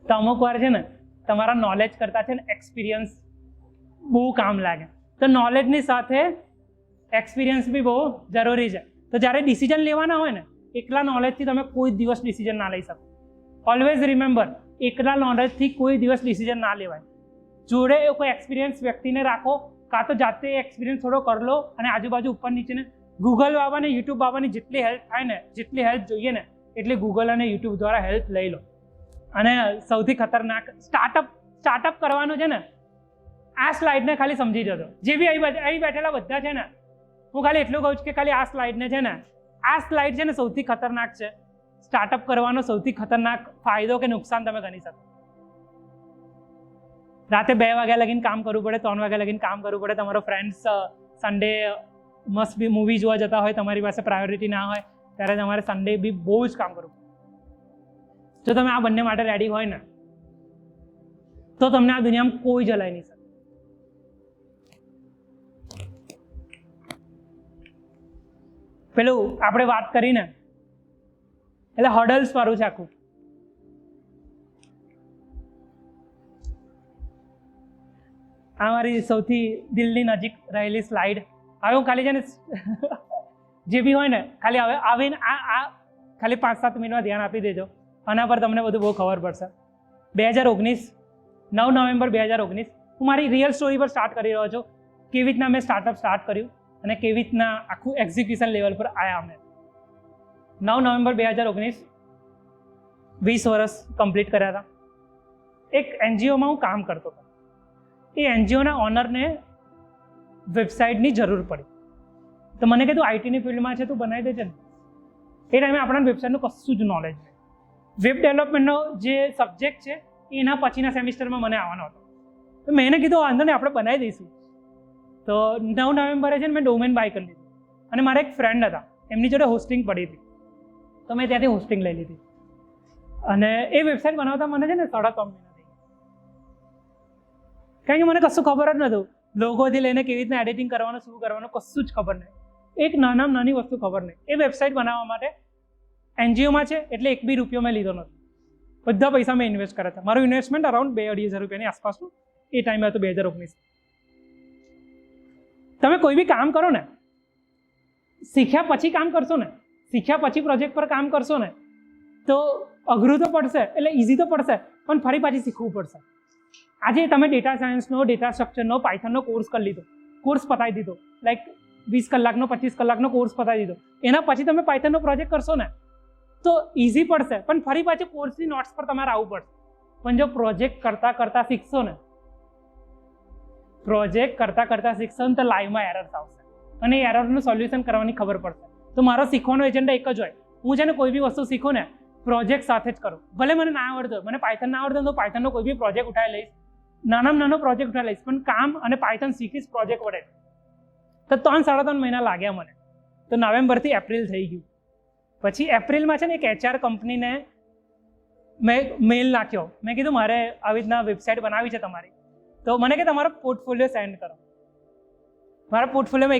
તો અમુક વાર છે ને તમારા નોલેજ કરતાં છે ને એક્સપિરિયન્સ બહુ કામ લાગે. તો નોલેજની સાથે એક્સપિરિયન્સ બી બહુ જરૂરી છે. તો જ્યારે ડિસિઝન લેવાના હોય ને, એકલા નોલેજથી તમે કોઈ દિવસ ડિસિઝન ના લઈ શકો. ઓલવેઝ રિમેમ્બર, એકલા નોલેજથી કોઈ દિવસ ડિસિઝન ના લેવાય. જોડે કોઈ એક્સપિરિયન્સ વ્યક્તિને રાખો, કાં તો જાતે એક્સપિરિયન્સ થોડો કરી લો, અને આજુબાજુ ઉપર નીચેને ગૂગલ બાબાને, યુટ્યુબ બાબાની જેટલી હેલ્પ થાય ને, જેટલી હેલ્પ જોઈએ ને એટલી ગૂગલ અને યુટ્યુબ દ્વારા હેલ્પ લઈ લો. અને સૌથી ખતરનાક સ્ટાર્ટઅપ કરવાનું છે ને, આ સ્લાઇડને ખાલી સમજી જજો. જે બી અહીં બેઠેલા બધા છે ને, હું ખાલી એટલું કહું છું કે ખાલી આ સ્લાઇડને છે ને, આ સ્લાઇડ છે ને સૌથી ખતરનાક છે. સ્ટાર્ટઅપ કરવાનો સૌથી ખતરનાક ફાયદો કે નુકસાન તમે ગણી શકો. રાતે 2 વાગ્યા લગીને કામ કરવું પડે, 3 વાગ્યા લગીને કામ કરવું પડે. તમારો friends Sunday must be movie જોવા જતા હોય, તમારી પાસે પ્રાયોરિટી ના હોય, ત્યારે તમારે સન્ડે બી બહુ જ કામ કરવું. જો તમે આ બંને માટે રેડી હોય ને, તો તમને આ દુનિયામાં કોઈ જલાઈ નહીં શકે. પેલું આપણે વાત કરીને એટલે હર્ડલ્સ વાળું છે આખું. આ મારી સૌથી દિલની નજીક રહેલી સ્લાઇડ. હવે હું ખાલી છે ને જે બી હોય ને, ખાલી હવે આવીને આ ખાલી 5-7 મિનિટમાં ધ્યાન આપી દેજો. આના પર તમને બધું બહુ ખબર પડશે. 2019 9 નવેમ્બર 2019 હું મારી રિયલ સ્ટોરી પર સ્ટાર્ટ કરી રહ્યો છું. કેવી રીતના મેં સ્ટાર્ટઅપ સ્ટાર્ટ કર્યું અને કેવી રીતના આખું એક્ઝિક્યુશન લેવલ પર આવ્યા અમે. 9 નવેમ્બર 2019 20 વર્ષ કમ્પ્લીટ કર્યા હતા. એક એનજીઓમાં હું કામ કરતો હતો. એ એનજીઓના ઓનરને વેબસાઇટની જરૂર પડી. તો મને કીધું આઈટીની ફિલ્ડમાં છે, તું બનાવી દેજે ને. એ ટાઈમે આપણા વેબસાઇટનું કશું જ નોલેજ નહીં. વેબ ડેવલપમેન્ટનો જે સબ્જેક્ટ છે એના પછીના સેમિસ્ટરમાં મને આવવાનો હતો. તો મેં એને કીધું વાંધો નહીં, આપણે બનાવી દઈશું. તો 9 નવેમ્બરે છે ને મેં ડોમેન બાય કરી લીધું. અને મારા એક ફ્રેન્ડ હતા, એમની જોડે હોસ્ટિંગ પડી હતી, તો મેં ત્યાંથી હોસ્ટિંગ લઈ લીધી. અને એ વેબસાઇટ બનાવતા મને છે ને 3.5 મહિના થઈ ગયા. કારણ કે મને કશું ખબર જ નહોતું. લોગોથી લઈને કેવી રીતના એડિટિંગ કરવાનું, શું કરવાનું, કશું જ ખબર નહીં. એક નાની વસ્તુ ખબર નહીં. એ વેબસાઇટ બનાવવા માટે એનજીઓમાં છે એટલે 1 બી રૂપિયો મેં લીધો નથી. બધા પૈસા મેં ઇન્વેસ્ટ કર્યા હતા. મારું ઇન્વેસ્ટમેન્ટ અરાઉન્ડ 2-2.5 રૂપિયાની આસપાસનું એ ટાઈમે હતું, 2019. તમે કોઈ બી કામ કરો ને, શીખ્યા પછી કામ કરશો ને, શીખ્યા પછી પ્રોજેક્ટ પર કામ કરશો ને, તો અઘરું તો પડશે, એટલે ઇઝી તો પડશે, પણ ફરી પાછી શીખવું પડશે. આજે તમે ડેટા સાયન્સનો, ડેટા સ્ટ્રક્ચરનો, પાયથનનો કોર્સ કરી લીધો, કોર્સ પતાવી દીધો, લાઈક 20 કલાકનો 25 કલાકનો કોર્સ પતાવી દીધો. એના પછી તમે પાયથનનો પ્રોજેક્ટ કરશો ને તો ઇઝી પડશે, પણ ફરી પાછી કોર્સની નોટ્સ પર તમારે આવવું પડશે. પણ જો પ્રોજેક્ટ કરતાં શીખશો ને, તો લાઈવમાં એરર્સ આવશે અને એ એરરનું સોલ્યુશન કરવાની ખબર પડશે. તો મારો શીખવાનો એજન્ડા એક જ હોય, હું છે ને કોઈ બી વસ્તુ શીખું ને પ્રોજેક્ટ સાથે જ કરું. ભલે મને ના આવડતો હોય, મને પાયથન ના આવડતો તો પાયથનનો કોઈ બી પ્રોજેક્ટ ઉઠાવી લઈશ, નાનો પ્રોજેક્ટ ઉઠાવી લઈશ, પણ કામ અને પાયથન શીખીશ પ્રોજેક્ટ વડે. તો 3-3.5 મહિના લાગ્યા મને. તો નવેમ્બરથી એપ્રિલ થઈ ગયું. પછી એપ્રિલમાં છે ને એક HR કંપનીને મેં મેલ નાખ્યો. મેં કીધું મારે આવી રીતના વેબસાઇટ બનાવી છે તમારી, તો મને કે તમારો પોર્ટફોલિયો સેન્ડ કરો. મારા પોર્ટફોલિયોમાં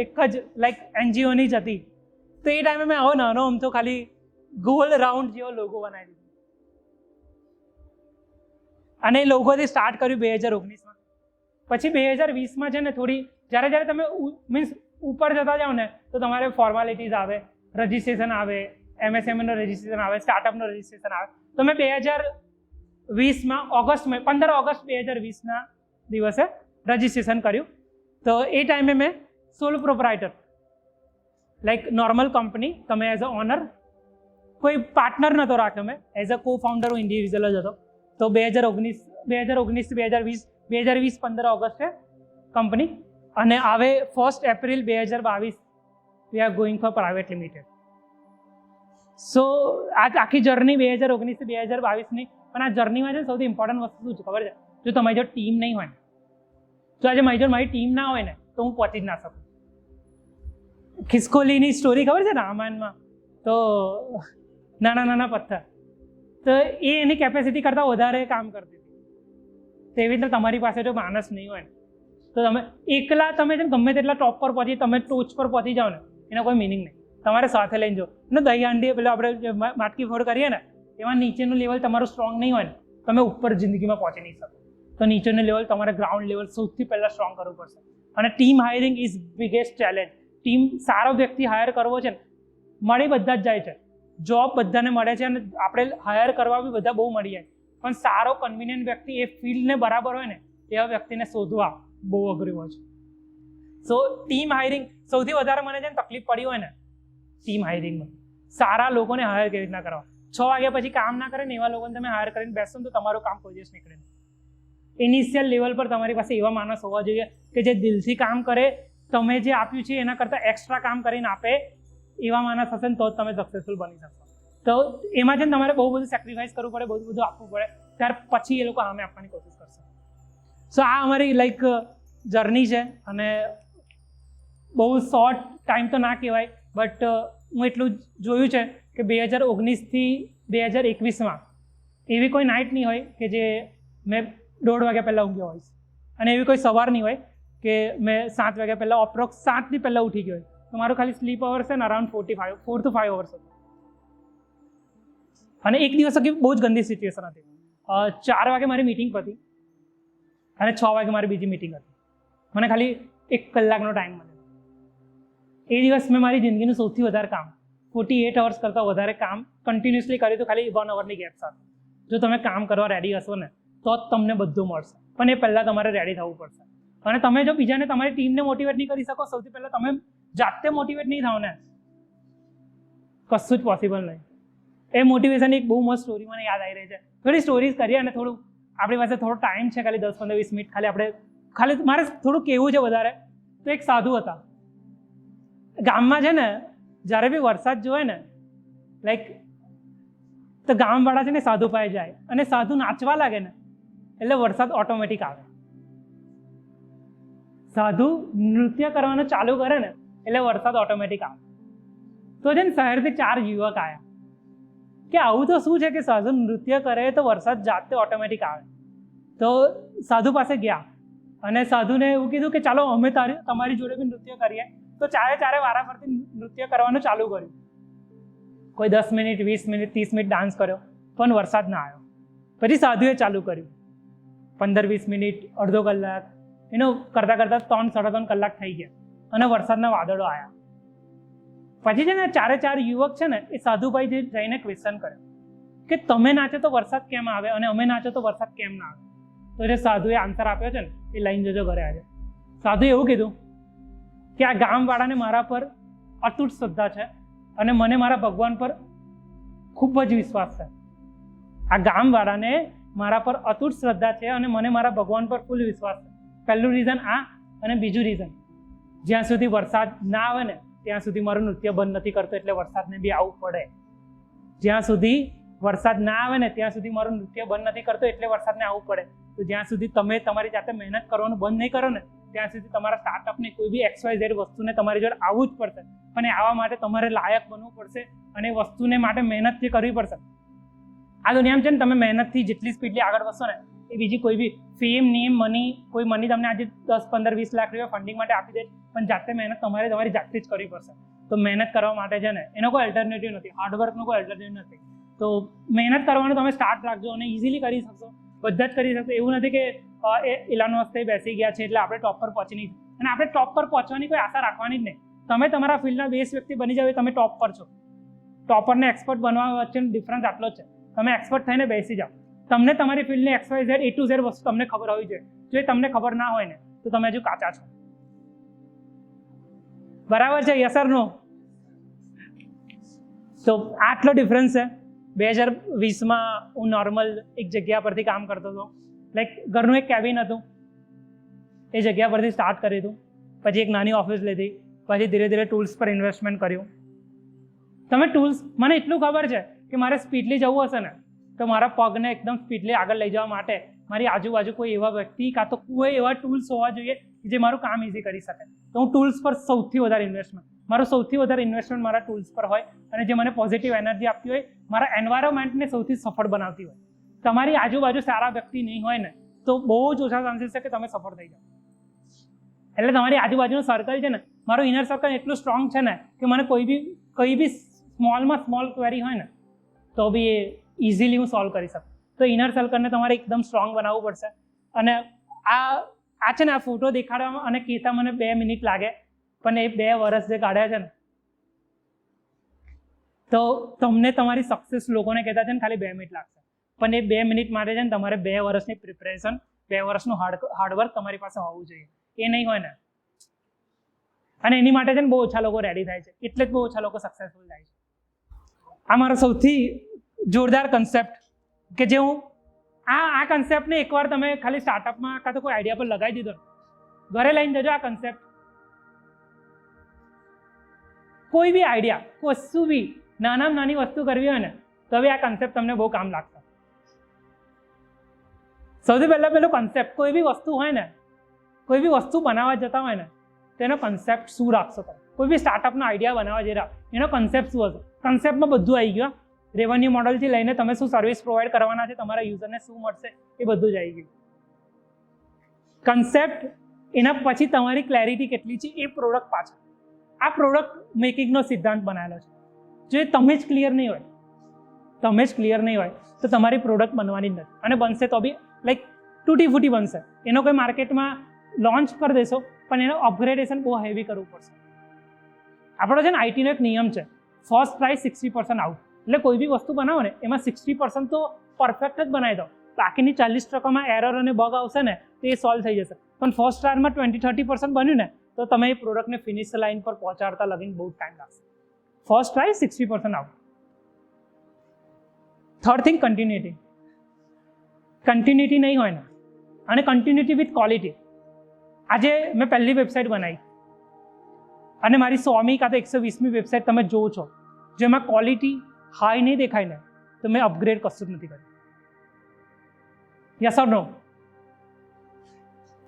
એક જ લાઈક NGOની જ હતી. તો એ ટાઈમે મેં આવો નાનો આમતો ખાલી ગોલ રાઉન્ડ જેવો લોગો બનાવી દીધો. અને એ લોગોથી સ્ટાર્ટ કર્યું 2019માં. પછી 2020માં છે ને થોડી જ્યારે તમે મીન્સ ઉપર જતા જાઓ ને તો તમારે ફોર્માલિટીઝ આવે, રજિસ્ટ્રેશન આવે, MSMEનું રજિસ્ટ્રેશન આવે, સ્ટાર્ટઅપનું રજિસ્ટ્રેશન આવે. તો મેં 2020માં 15 ઓગસ્ટ 2020ના દિવસે રજિસ્ટ્રેશન કર્યું. તો એ ટાઈમે મેં સોલ પ્રોપ્રાઇટર લાઈક નોર્મલ કંપની, તમે એઝ અ ઓનર, કોઈ પાર્ટનર નહોતો રાખ્યો. મેં એઝ અ કો ફાઉન્ડર હું ઇન્ડિવિજ્યુઅલ જ હતો. તો 2019 2020 15 ઓગસ્ટે કંપની, અને આવે 1 April 2022 we are going for private limited. So આ આખી જર્ની 2019 થી 2022ની. પણ આ જર્નીમાં છે સૌથી ઇમ્પોર્ટન્ટ વસ્તુ શું છે ખબર છે? જો તમારી જો ટીમ નહીં હોય ને, તો આજે મારી ટીમ ના હોય ને તો હું પહોંચી જ ના શકું. ખિસકોલીની સ્ટોરી ખબર છે રામાયણમાં? તો નાના પથ્થર, તો એ એની કેપેસિટી કરતાં વધારે કામ કરતી હતી. તેવી રીતે તમારી પાસે જો માણસ નહીં હોય ને તો તમે એકલા તમે જેમ ગમે તેટલા ટોપ પર પહોંચી, તમે ટોચ પર પહોંચી જાઓ ને એનો કોઈ મિનિંગ નહીં. તમારે સાથે લઈને જાઓ ને. દહીં હાંડી પેલો આપણે માટકી ફોડ કરીએ ને, એમાં નીચેનું લેવલ તમારું સ્ટ્રોંગ નહીં હોય ને, તમે ઉપર જિંદગીમાં પહોંચી નહીં શકો. તો નીચેનું લેવલ તમારે ગ્રાઉન્ડ લેવલ સૌથી પહેલાં સ્ટ્રોંગ કરવું પડશે. અને team hiring is biggest challenge. Team સારો વ્યક્તિ હાયર કરવો છે ને, મળી બધા જ જાય છે, જોબ બધાને મળે છે, અને આપણે હાયર કરવા બી બધા બહુ મળી જાય. પણ સારો કન્વિનિયન્ટ વ્યક્તિ એ ફિલ્ડને બરાબર હોય ને એવા વ્યક્તિને શોધવા બહુ અઘરું હોય છે. સો ટીમ હાયરિંગ સૌથી વધારે મને છે ને તકલીફ પડી હોય ને ટીમ હાયરિંગમાં. સારા લોકોને હાયર કેવી રીતના કરવા? 6 વાગ્યા પછી કામ ના કરે ને એવા લોકોને તમે હાયર કરીને બેસો તો તમારું કામ કોઈ દિવસ નીકળે નહીં. ઇનિશિયલ લેવલ પર તમારી પાસે એવા માણસ હોવા જોઈએ કે જે દિલથી કામ કરે, તમે જે આપ્યું છે એના કરતાં એક્સ્ટ્રા કામ કરીને આપે. એવા માણસ હશે ને તો જ તમે સક્સેસફુલ બની શકશો. તો એમાં છે ને તમારે બહુ બધું સેક્રિફાઈસ કરવું પડે, બહુ બધું આપવું પડે, ત્યાર પછી એ લોકો સામે આપવાની કોશિશ કરશે. સો આ અમારી લાઈક જર્ની છે. અને બહુ શોર્ટ ટાઈમ તો ના કહેવાય, બટ હું એટલું જોયું છે કે 2019થી 2021માં એવી કોઈ નાઇટ નહીં હોય કે જે મેં 1:30 વાગ્યા પહેલાં ઊંઘ્યો હોઈશ, અને એવી કોઈ સવાર નહીં હોય કે મેં 7 વાગ્યા પહેલાં અપ્રોક્સ 7થી પહેલાં ઉઠી ગયો હોય. તો મારું ખાલી સ્લીપ અવર્સ છે ને અરાઉન્ડ 4 to 5 અવર્સ હતું. અને એક દિવસ બહુ જ ગંદી સિચ્યુએશન હતી. 4 વાગે મારી મીટિંગ પતી અને 6 વાગે મારી બીજી મીટિંગ હતી. મને ખાલી 1 કલાકનો ટાઈમ મળ્યો. એ દિવસ મેં મારી જિંદગીનું સૌથી વધારે કામ 48 અવર્સ કરતાં વધારે કામ કન્ટિન્યુઅસલી કર્યું હતું, ખાલી 1 અવરની ગેપ સાથે. જો તમે કામ કરવા રેડી હશો ને તો જ તમને બધું મળશે, પણ એ પહેલાં તમારે રેડી થવું પડશે. અને તમે જો બીજાને, તમારી ટીમને મોટિવેટ નહીં કરી શકો, સૌથી પહેલાં તમે જાતે મોટિવેટ નહીં થાવ ને, કશું જ પોસિબલ નહીં. એ મોટિવેશનની એક બહુ મસ્ત સ્ટોરી મને યાદ આવી રહી છે. થોડી સ્ટોરીઝ કરીએ અને થોડું આપણી પાસે થોડો ટાઈમ છે, ખાલી 10-15-20 મિનિટ ખાલી મારે થોડું કહેવું છે વધારે. તો એક સાધુ હતા ગામમાં. છે ને જ્યારે બી વરસાદ જોવે ને લાઈક તો ગામવાળા છે ને સાધુ પાસે જાય, અને સાધુ નાચવા લાગે ને એટલે વરસાદ ઓટોમેટિક આવે. સાધુ નૃત્ય કરવાનું ચાલુ કરે ને એટલે વરસાદ ઓટોમેટિક આવે. તો છે ને શહેરથી 4 યુવક આવ્યા કે આવું તો શું છે કે સાધુ નૃત્ય કરે તો વરસાદ જાતે ઓટોમેટિક આવે. તો સાધુ પાસે ગયા અને સાધુને એવું કીધું કે ચાલો અમે તમારી જોડે બી નૃત્ય કરીએ. તો ચારે વારા ફરતી નૃત્ય કરવાનું ચાલુ કર્યું. કોઈ 10 મિનિટ, 20 મિનિટ, 30 મિનિટ ડાન્સ કર્યો, પણ વરસાદ ના આવ્યો. પછી સાધુએ ચાલુ કર્યું 15-20 મિનિટ, અડધો કલાક, કરતાં 3-3.5 કલાક થઈ ગયા અને વરસાદના વાદળો આવ્યા. પછી છે ને 4 યુવક છે ને એ સાધુભાઈ જઈને ક્વેશ્ચન કર્યો કે તમે નાચો તો વરસાદ કેમ આવે અને અમે નાચો તો વરસાદ કેમ ના આવે? તો જે સાધુએ આન્સર આપ્યો છે ને એ લઈને જજો ઘરે આજે. સાધુએ એવું કીધું કે આ ગામવાળાને મારા પર અતૂટ શ્રદ્ધા છે અને મને મારા ભગવાન પર ખૂબ જ વિશ્વાસ છે. આ ગામવાળાને મારા પર અતૂટ શ્રદ્ધા છે અને મને મારા ભગવાન પર ફૂલ વિશ્વાસ છે. પહેલું રીઝન આ. અને બીજું રીઝન, જ્યાં સુધી વરસાદ ના આવે ને ત્યાં સુધી મારું નૃત્ય બંધ નથી કરતો, એટલે વરસાદને બી આવવું પડે. જ્યાં સુધી વરસાદ ના આવે ને ત્યાં સુધી મારું નૃત્ય બંધ નથી કરતો, એટલે વરસાદને આવવું પડે. તો જ્યાં સુધી તમે તમારી જાતે મહેનત કરવાનું બંધ નહીં કરો ને ત્યાં સુધી તમારા સ્ટાર્ટઅપને કોઈ બી XYZ વસ્તુને તમારી જોડે આવવું જ પડશે. પણ એ આવવા માટે તમારે લાયક બનવું પડશે અને એ વસ્તુને માટે મહેનત જે કરવી પડશે. આ દુનિયામાં છે ને, તમે મહેનતથી જેટલી સ્પીડલી આગળ વધશો ને, એ બીજી કોઈ બી ફેમ નેમ મની, કોઈ મની તમને આજે 10, 15, 20 લાખ રૂપિયા ફંડિંગ માટે આપી દે, પણ જાતે મહેનત તમારી જાતે જ કરવી પડશે. તો મહેનત કરવા માટે છે ને, એનો કોઈ અલ્ટરનેટિવ નથી, હાર્ડવર્કનો કોઈ અલ્ટરનેટિવ નથી. તો મહેનત કરવાનું તમે સ્ટાર્ટ રાખજો અને ઇઝીલી કરી શકશો, બધા જ કરી શકશો. એવું નથી કે ઇલોન મસ્ક બેસી ગયા છે એટલે આપણે ટોપ પર પહોંચી નહીં. અને આપણે ટોપ પર પહોંચવાની કોઈ આશા રાખવાની જ નહીં. તમે તમારા ફિલ્ડના બેસ્ટ વ્યક્તિ બની જાવ, તમે ટોપ પર છો. ટોપરને એક્સપર્ટ બનવા વચ્ચેનો ડિફરન્સ આટલો જ છે. તમે એક્સપર્ટ થઈને બેસી જાઓ. તમને તમારી ફિલ્ડની XYZ A to Z વસ્તુ તમને ખબર હોવી જોઈએ. જો એ તમને ખબર ના હોય ને, તો તમે હજુ કાચા છો. બરાબર છે? યસ ઓર નો? તો આટલો ડિફરન્સ છે. 2020માં હું નોર્મલ એક જગ્યા પરથી કામ કરતો હતો, લાઈક ઘરનું એક કેબિન હતું, એ જગ્યા પરથી સ્ટાર્ટ કર્યું હતું. પછી એક નાની ઓફિસ લીધી, પછી ધીરે ધીરે ટૂલ્સ પર ઇન્વેસ્ટમેન્ટ કર્યું. તમે ટૂલ્સ, મને એટલું ખબર છે કે મારે સ્પીડલી જવું હશે ને, તો મારા પગને એકદમ સ્પીડલી આગળ લઈ જવા માટે મારી આજુબાજુ કોઈ એવા વ્યક્તિ કાં તો કોઈ એવા ટૂલ્સ હોવા જોઈએ જે મારું કામ ઇઝી કરી શકે. તો હું ટૂલ્સ પર સૌથી વધારે મારું સૌથી વધારે ઇન્વેસ્ટમેન્ટ મારા ટૂલ્સ પર હોય, અને જે મને પોઝિટિવ એનર્જી આપતી હોય, મારા એન્વાયરમેન્ટને સૌથી સફળ બનાવતી હોય. તમારી આજુબાજુ સારા વ્યક્તિ નહીં હોય ને, તો બહુ જ ઓછા ચાન્સીસ છે કે તમે સફળ થઈ જાઓ. એટલે તમારી આજુબાજુનું સર્કલ છે ને, મારું ઇનર સર્કલ એટલું સ્ટ્રોંગ છે ને કે મને કોઈ બી સ્મોલમાં સ્મોલ ક્વેરી હોય ને, તો બી એ ઇઝીલી હું સોલ્વ કરી શકું. તો ઇનર સર્કલને તમારે એકદમ સ્ટ્રોંગ બનાવવું પડશે. અને આ છે ને, આ ફોટો દેખાડવામાં અને કહેતા મને 2 મિનિટ લાગે, પણ એ 2 વર્ષ જે કાઢ્યા છે ને, તો તમને તમારી સક્સેસ લોકોને કહેતા છે ને ખાલી 2 મિનિટ લાગશે, પણ એ 2 મિનિટ માટે છે ને તમારે 2 વર્ષની પ્રિપરેશન, 2 વર્ષનું હાર્ડવર્ક તમારી પાસે હોવું જોઈએ. એ નહીં હોય ને, અને એની માટે છે ને બહુ ઓછા લોકો રેડી થાય છે, એટલે જ બહુ ઓછા લોકો સક્સેસફુલ થાય છે. આ મારો સૌથી જોરદાર કન્સેપ્ટ કે જે હું આ કન્સેપ્ટને એકવાર તમે ખાલી સ્ટાર્ટઅપમાં કાં તો કોઈ આઈડિયા પર લગાવી દીધો, ઘરે લઈને જજો આ કન્સેપ્ટ. કોઈ બી આઈડિયા, કશું બી નાનામાં નાની વસ્તુ કરવી હોય ને, તો હવે આ કન્સેપ્ટ તમને બહુ કામ લાગશે. સૌથી પહેલો કન્સેપ્ટ, કોઈ બી વસ્તુ હોય ને, કોઈ બી વસ્તુ બનાવવા જતા હોય ને, તો એનો કન્સેપ્ટ શું રાખશો તમે? કોઈ બી સ્ટાર્ટઅપનો આઈડિયા બનાવવા જઈ રહ્યા, એનો કન્સેપ્ટ શું હશે? કન્સેપ્ટમાં બધું આવી ગયું. રેવન્યુ મોડલથી લઈને તમે શું સર્વિસ પ્રોવાઈડ કરવાના છે, તમારા યુઝરને શું મળશે, એ બધું જ આવી ગયું. કન્સેપ્ટ, એના પછી તમારી ક્લેરિટી કેટલી છે એ પ્રોડક્ટ પાછળ. આ પ્રોડક્ટ મેકિંગનો સિદ્ધાંત બનાવેલો છે. જો તમે જ ક્લિયર નહીં હોય તો તમારી પ્રોડક્ટ બનવાની જ નથી, અને બનશે તો બી લાઈક તૂટી ફૂટી બનશે. એનો કોઈ માર્કેટમાં લોન્ચ કરી દેશો, પણ એનો અપગ્રેડેશન બહુ હેવી કરવું પડશે. આપણો છે ને આઈટીનો એક નિયમ છે, ફર્સ્ટ ટ્રાય 60% આઉટ. એટલે કોઈ બી વસ્તુ બનાવો ને, એમાં 60% તો પરફેક્ટ જ બનાવી દો, બાકીની 40%માં એરર અને બગ આવશે ને, તો એ સોલ્વ થઈ જશે. પણ ફર્સ્ટ ટ્રાયમાં 20-30% બન્યું ને, તો તમે એ પ્રોડક્ટને ફિનિશ લાઇન પર પહોંચાડતા લગીને બહુ ટાઈમ લાગશે. First try 60% out. Third thing, continuity નહીં હોય ને, અને કન્ટિન્યુટી વિથ ક્વોલિટી. આજે મેં પહેલી વેબસાઇટ બનાવી, અને મારી 100મી કાં તો 120મી વેબસાઇટ તમે જોવો છો, જેમાં ક્વોલિટી હાઈ નહીં દેખાય ને, તો મેં અપગ્રેડ કશું જ નથી કર્યું. યસ ઓર નો?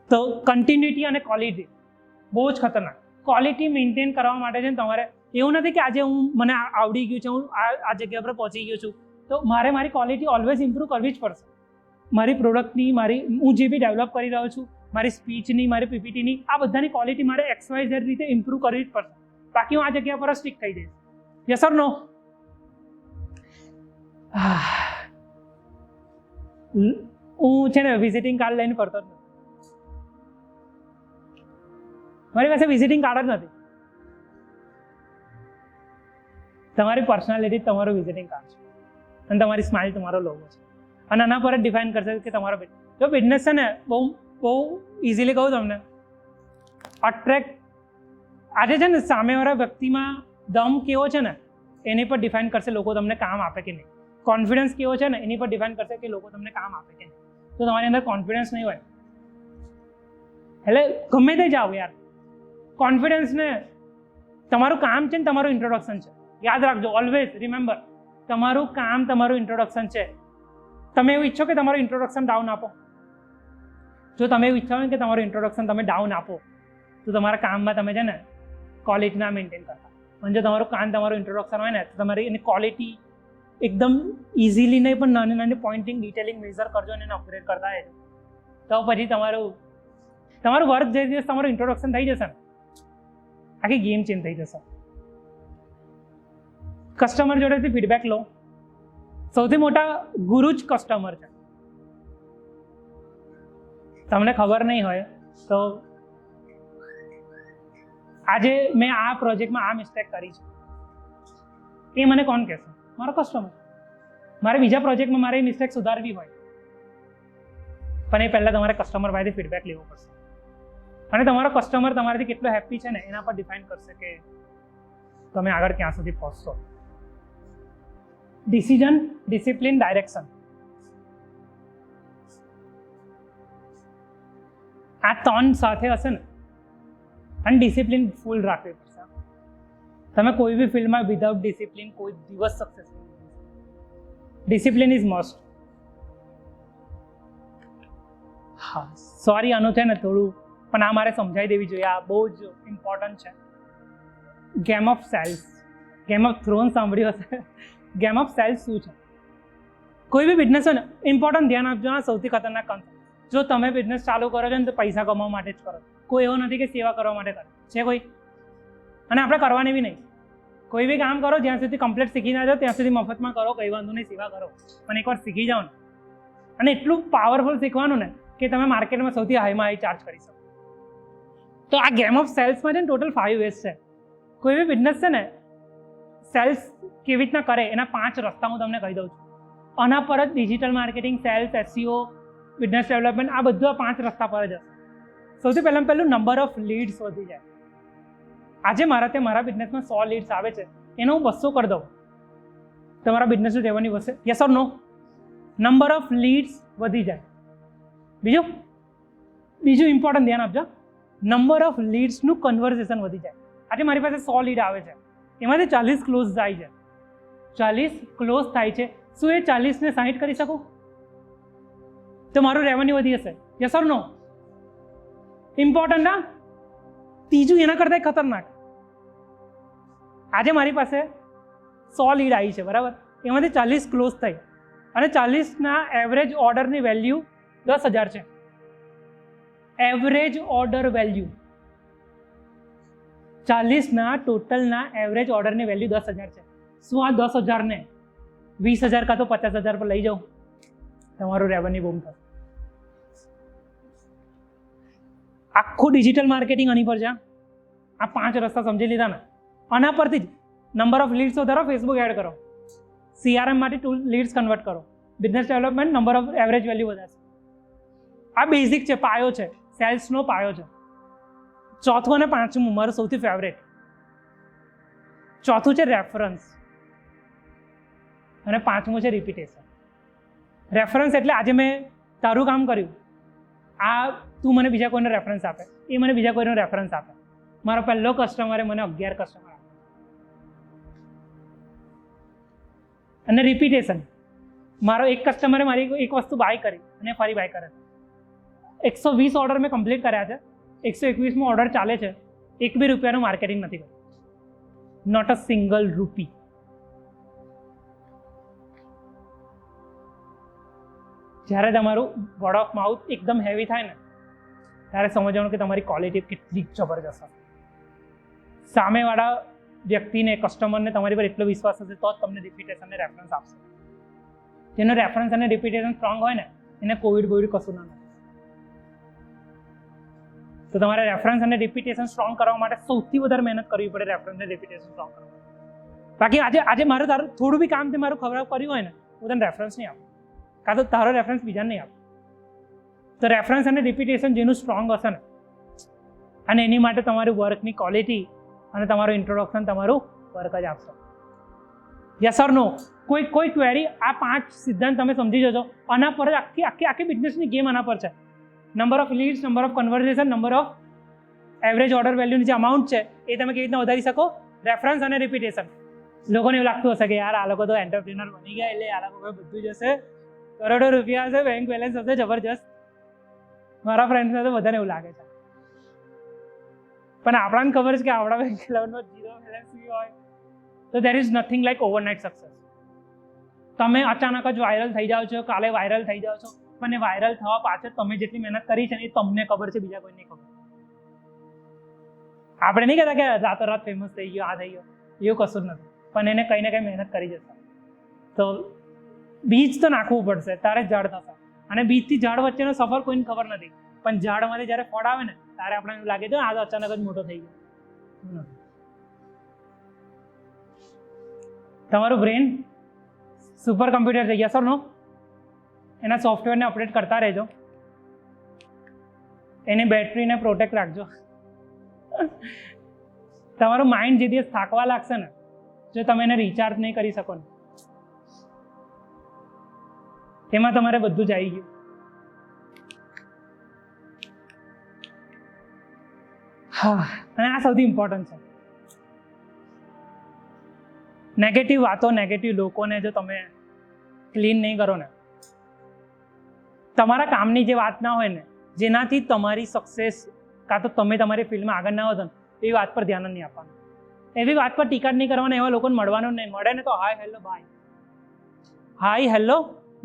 તો કન્ટિન્યુટી અને ક્વોલિટી બહુ જ ખતરનાક. ક્વોલિટી મેન્ટેન કરવા માટે છે ને તમારે એવું નથી કે આજે મને આવડી ગયું છે, હું આ જગ્યા પર પહોંચી ગયો છું, તો મારે મારી ક્વોલિટી ઓલવેઝ ઇમ્પ્રૂવ કરવી જ પડશે. મારી પ્રોડક્ટની, હું જે બી ડેવલપ કરી રહ્યો છું, મારી સ્પીચની, મારી પીપીટીની, આ બધાની ક્વોલિટી મારે XYZ રીતે ઇમ્પ્રૂવ કરવી જ પડશે. બાકી હું આ જગ્યા પર સ્ટિક થઈ જઈશ. યસ ઓર નો? હું છે ને વિઝિટિંગ કાર્ડ લઈને ફરતો જ નથી. મારી પાસે વિઝિટિંગ કાર્ડ જ નથી. તમારી પર્સનાલિટી તમારું વિઝિટિંગ કાર્ડ છે, અને તમારી સ્માઇલ તમારો લોગો છે, અને આના પર જ ડિફાઇન કરશે કે તમારો જો બિઝનેસ છે ને, બહુ ઇઝીલી કહું તમને, અટ્રેક્ટ આજે છે ને સામેવાળા વ્યક્તિમાં દમ કેવો છે ને, એની પર ડિફાઇન કરશે લોકો તમને કામ આપે કે નહીં. કોન્ફિડન્સ કેવો છે ને, એની પર ડિફાઇન કરશે કે લોકો તમને કામ આપે કે નહીં. તો તમારી અંદર કોન્ફિડન્સ નહીં હોય એટલે ગમે તે જાઓ યાર, કોન્ફિડન્સને, તમારું કામ છે ને તમારું ઇન્ટ્રોડક્શન છે. યાદ રાખજો, ઓલવેઝ રિમેમ્બર, તમારું કામ તમારું ઇન્ટ્રોડક્શન છે. તમે એવું ઈચ્છો કે તમારું ઇન્ટ્રોડક્શન ડાઉન આપો? જો તમે એવું ઈચ્છો ને કે તમારું ઇન્ટ્રોડક્શન તમે ડાઉન આપો તો તમારા કામમાં તમે છે ને ક્વોલિટી ના મેન્ટેન કરતા. પણ જો તમારું ઇન્ટ્રોડક્શન હોય ને તો તમારી એની ક્વોલિટી એકદમ ઇઝીલી નહીં પણ નાની નાની પોઇન્ટિંગ ડિટેલિંગ મેઝર કરજો અને એને અપગ્રેડ કરતા રહેજો. તો પછી તમારું વર્ક જે દિવસ તમારું ઇન્ટ્રોડક્શન થઈ જશે ને આખી ગેમ ચેન્જ થઈ જશે. કસ્ટમર જોડેથી ફીડબેક લો. સૌથી મોટા ગુરુ જ કસ્ટમર છે. તમને ખબર નહીં હોય તો આજે મેં આ પ્રોજેક્ટમાં આ મિસ્ટેક કરી છે એ મને કોણ કહેશે? મારો કસ્ટમર. મારે બીજા પ્રોજેક્ટમાં મારે એ મિસ્ટેક સુધારવી હોય પણ એ પહેલાં તમારે કસ્ટમર પાસેથી ફીડબેક લેવો પડશે. અને તમારો કસ્ટમર તમારાથી કેટલો હેપી છે ને એના પર ડિફાઇન કરશે કે તમે આગળ ક્યાં સુધી પહોંચશો. ડિસિઝન, ડિસિપ્લિન, ડાયરેક્શન, આ 3 સાથે હશે ને અને ડિસિપ્લિન ફૂલ રાખવી પડશે. તમે કોઈ બી ફિલ્ડમાં વિધાઉટ ડિસિપ્લિન કોઈ દિવસ સક્સેસફુલ નહીં. Discipline is must. હા, સોરી આનું છે ને થોડું પણ આ મારે સમજાવી દેવી જોઈએ. આ બહુ જ ઇમ્પોર્ટન્ટ છે. Game of sales, game of throne સાંભળ્યું હશે. ગેમ ઓફ સેલ્સ શું છે? કોઈ બી બિઝનેસ હોય ને ઇમ્પોર્ટન્ટ ધ્યાન આપજો. આ સૌથી ખતરનાક કન્સેપ્ટ. જો તમે બિઝનેસ ચાલુ કરો છો ને તો પૈસા કમાવા માટે જ કરો. કોઈ એવો નથી કે સેવા કરવા માટે કરે છે કોઈ. અને આપણે કરવાની બી નહીં. કોઈ બી કામ કરો જ્યાં સુધી કમ્પ્લીટ શીખી ના જાઓ ત્યાં સુધી મફતમાં કરો, કંઈ વાંધો નહીં, સેવા કરો. પણ એકવાર શીખી જાઓ ને અને એટલું પાવરફુલ શીખવાનું ને કે તમે માર્કેટમાં સૌથી હાઈમાં હાઈ ચાર્જ કરી શકો. તો આ ગેમ ઓફ સેલ્સમાં છે ને ટોટલ 5 વેઝ છે. કોઈ બી બિઝનેસ છે ને સેલ્સ કેવી રીતના કરે એના 5 રસ્તા હું તમને કહી દઉં છું. આના પર જ digital marketing, sales, SEO, business development આ બધું 5 રસ્તા પર જ હશે. સૌથી પહેલું નંબર ઓફ લીડ્સ વધી જાય. આજે મારા બિઝનેસમાં 100 લીડ્સ આવે છે એનો હું 200 કરી દઉં તમારા બિઝનેસનું રેવન્યુ વધશે? Yes or no? Number of leads વધી જાય. બીજું ઇમ્પોર્ટન્ટ ધ્યાન આપજો, નંબર ઓફ લીડ્સનું કન્વર્ઝેશન વધી જાય. આજે મારી પાસે 100 લીડ આવે છે એમાંથી 40 ક્લોઝ થાય છે. 40 ક્લોઝ થાય છે. શું એ 40ને 60 કરી શકું? તો મારું રેવન્યુ વધી જશે. Yes or no? ઇમ્પોર્ટન્ટ. હા, ત્રીજું એના કરતાં ખતરનાક. આજે મારી પાસે 100 લીડ આવી છે, બરાબર? એમાંથી 40 ક્લોઝ થઈ અને 40ના એવરેજ ઓર્ડરની વેલ્યુ 10,000 છે. એવરેજ ઓર્ડર વેલ્યુ 40ના ટોટલના એવરેજ ઓર્ડરની વેલ્યુ 10,000 છે. શું આ 10,000ને 20,000 કાં તો 50,000 પર લઈ જાઉં? તમારું રેવન્યુ બૂમ થશે. આખું ડિજિટલ માર્કેટિંગ આની પર છે. આ 5 રસ્તા સમજી લીધા ને? આના પરથી જ નંબર ઓફ લીડ્સ વધારો, ફેસબુક એડ કરો, CRM માટે ટૂલ લીડ્સ કન્વર્ટ કરો, business development, number of average value વધારશે. આ બેઝિક છે, પાયો છે, સેલ્સનો પાયો છે. ચોથું અને પાંચમું મારું સૌથી ફેવરેટ. ચોથું છે રેફરન્સ અને પાંચમું છે રિપીટેશન. રેફરન્સ એટલે આજે મેં તારું કામ કર્યું, આ તું મને બીજા કોઈનો રેફરન્સ આપે, એ મને બીજા કોઈનો રેફરન્સ આપે. મારો પહેલો કસ્ટમરે મને 11 કસ્ટમર આપે. અને રિપીટેશન, મારો એક કસ્ટમરે મારી એક વસ્તુ બાય કરી અને ફરી બાય કરે. 120 ઓર્ડર મેં કમ્પ્લીટ કર્યા છે. 121મો ઓર્ડર ચાલે છે. 1 બી રૂપિયાનું માર્કેટિંગ નથી કર્યું. નોટ અ સિંગલ રૂપી. જ્યારે તમારું વર્ડ ઓફ માઉથ એકદમ હેવી થાય ને ત્યારે સમજવાનું કે તમારી ક્વોલિટી કેટલી જબરજસ્ત હશે. સામેવાળા વ્યક્તિને, કસ્ટમરને તમારી પર એટલો વિશ્વાસ હશે તો જ તમને રિપીટેશન અને રેફરન્સ આપશે. જેનો રેફરન્સ અને રિપીટેશન સ્ટ્રોંગ હોય ને એને કોવિડ કશું ના થાય. તો તમારે રેફરન્સ અને રિપીટેશન સ્ટ્રોંગ કરવા માટે સૌથી વધારે મહેનત કરવી પડે. રેફરન્સ અને રિપીટેશન સ્ટ્રોંગ કરવા બાકી આજે મારું તારું થોડું બી કામ તે મારું ખબર કર્યું હોય ને હું તને રેફરન્સ નહીં આપું, કાં તો તારો રેફરન્સ બીજાને નહીં આપું. તો રેફરન્સ અને રિપીટેશન જેનું સ્ટ્રોંગ હશે ને અને એની માટે તમારું વર્કની ક્વોલિટી અને તમારું ઇન્ટ્રોડક્શન તમારું વર્ક જ આપશે. યસ ઓર નો? કોઈ ક્વેરી? આ 5 સિદ્ધાંત તમે સમજી જજો. આના પર જ આખી બિઝનેસની ગેમ આના પર છે. Number of leads, number of conversion, number of average order વેલ્યુની જે અમાઉન્ટ છે એ તમે કેવી રીતના વધારી શકો? રેફરન્સ અને રિપીટેશન. લોકોને એવું લાગતું હશે કે યાર આ લોકો તો એન્ટરપ્રિનર બની ગયા એટલે આ લોકો બધું જ હશે, કરોડો રૂપિયા હશે, બેંક બેલેન્સ હશે, જબરજસ્ત. મારા ફ્રેન્ડ્સને તો બધાને એવું લાગે છે. પણ આપણને ખબર છે કે આપણા બેંક એકાઉન્ટમાં 0 બેલેન્સ હોય તો there is nothing like overnight success. તમે અચાનક જ વાયરલ થઈ જાઓ છો, કાલે વાયરલ થઈ જાઓ છો, પણ એ વાયરલ થવા પાછળ તમે જેટલી મહેનત કરી છે એ તમને ખબર છે, બીજા કોઈને ખબર. આપણે નહીં કહેતા કે રાતોરાત ફેમસ થઈ ગયો, આ થઈ ગયો, એવું કશું જ નથી. પણ એને કંઈ ને કંઈ મહેનત કરી જશે. તો બીજ તો નાખવું પડશે, તારે ઝાડ થશે. અને બીજથી ઝાડ વચ્ચેનો સફર કોઈને ખબર નથી, પણ ઝાડમાંથી જ્યારે ફળ આવે ને ત્યારે આપણને એવું લાગે છે આ તો અચાનક જ મોટો થઈ ગયો. તમારું બ્રેન સુપર કમ્પ્યુટર થઈ ગયા સર નો, એના સોફ્ટવેરને અપડેટ કરતા રહેજો, એની બેટરીને પ્રોટેક્ટ રાખજો. તમારું માઇન્ડ જે દિવસ થાકવા લાગશે ને, જો તમે એને રિચાર્જ નહીં કરી શકો ને, એમાં તમારે બધું જ આવી ગયું. હા, અને આ સૌથી ઇમ્પોર્ટન્ટ છે. નેગેટિવ વાતો, નેગેટિવ લોકોને જો તમે ક્લીન નહીં કરો ને, તમારા કામની જે વાત ના હોય ને, જેનાથી તમારી સક્સેસ કાં તો તમે તમારી ફિલ્ડમાં આગળ ના વધો ને, એવી વાત પર ધ્યાન નહીં આપવાનું. એવી વાત પર ટીકા નહીં કરવાના, એવા લોકોને મળવાનું નહીં. મળે ને તો hi hello bye, hi hello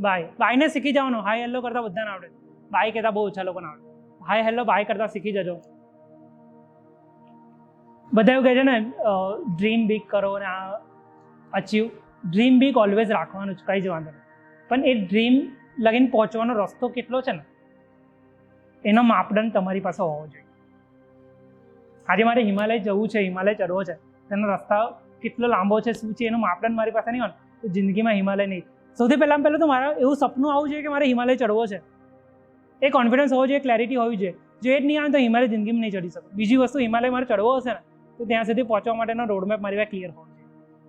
bye. બાયને શીખી જવાનું. હાય હેલો કરતા બધાને આવડે, બાય કહેતા બહુ ઓછા લોકોને આવડે. હાય હેલો બાય કરતા શીખી જજો. બધા એવું કહે છે ને ડ્રીમ બિગ કરો ને આ અચીવ. ડ્રીમ બિગ ઓલવેઝ રાખવાનું જ, કંઈ જ વાંધો નહીં. પણ એ ડ્રીમ લગીને પહોંચવાનો રસ્તો કેટલો છે ને, એનો માપદંડ તમારી પાસે હોવો જોઈએ. આજે મારે હિમાલય જવું છે, હિમાલય ચડવો છે, તેનો રસ્તા કેટલો લાંબો છે, શું છે, એનો માપદંડ મારી પાસે નહીં હોય તો જિંદગીમાં હિમાલય નહીં. સૌથી પહેલાં તો મારા એવું સપનું આવવું જોઈએ કે મારે હિમાલય ચડવો છે. એ કોન્ફિડન્સ હોવો જોઈએ, ક્લેરિટી હોવી જોઈએ. જો એ જ નહીં આવે તો હિમાલય જિંદગીમાં નહીં ચડી શકું. બીજી વસ્તુ, હિમાલય મારે ચડવો હશે ને તો ત્યાં સુધી પહોંચવા માટેનો રોડમેપ મારી પાસે ક્લિયર હોવો જોઈએ.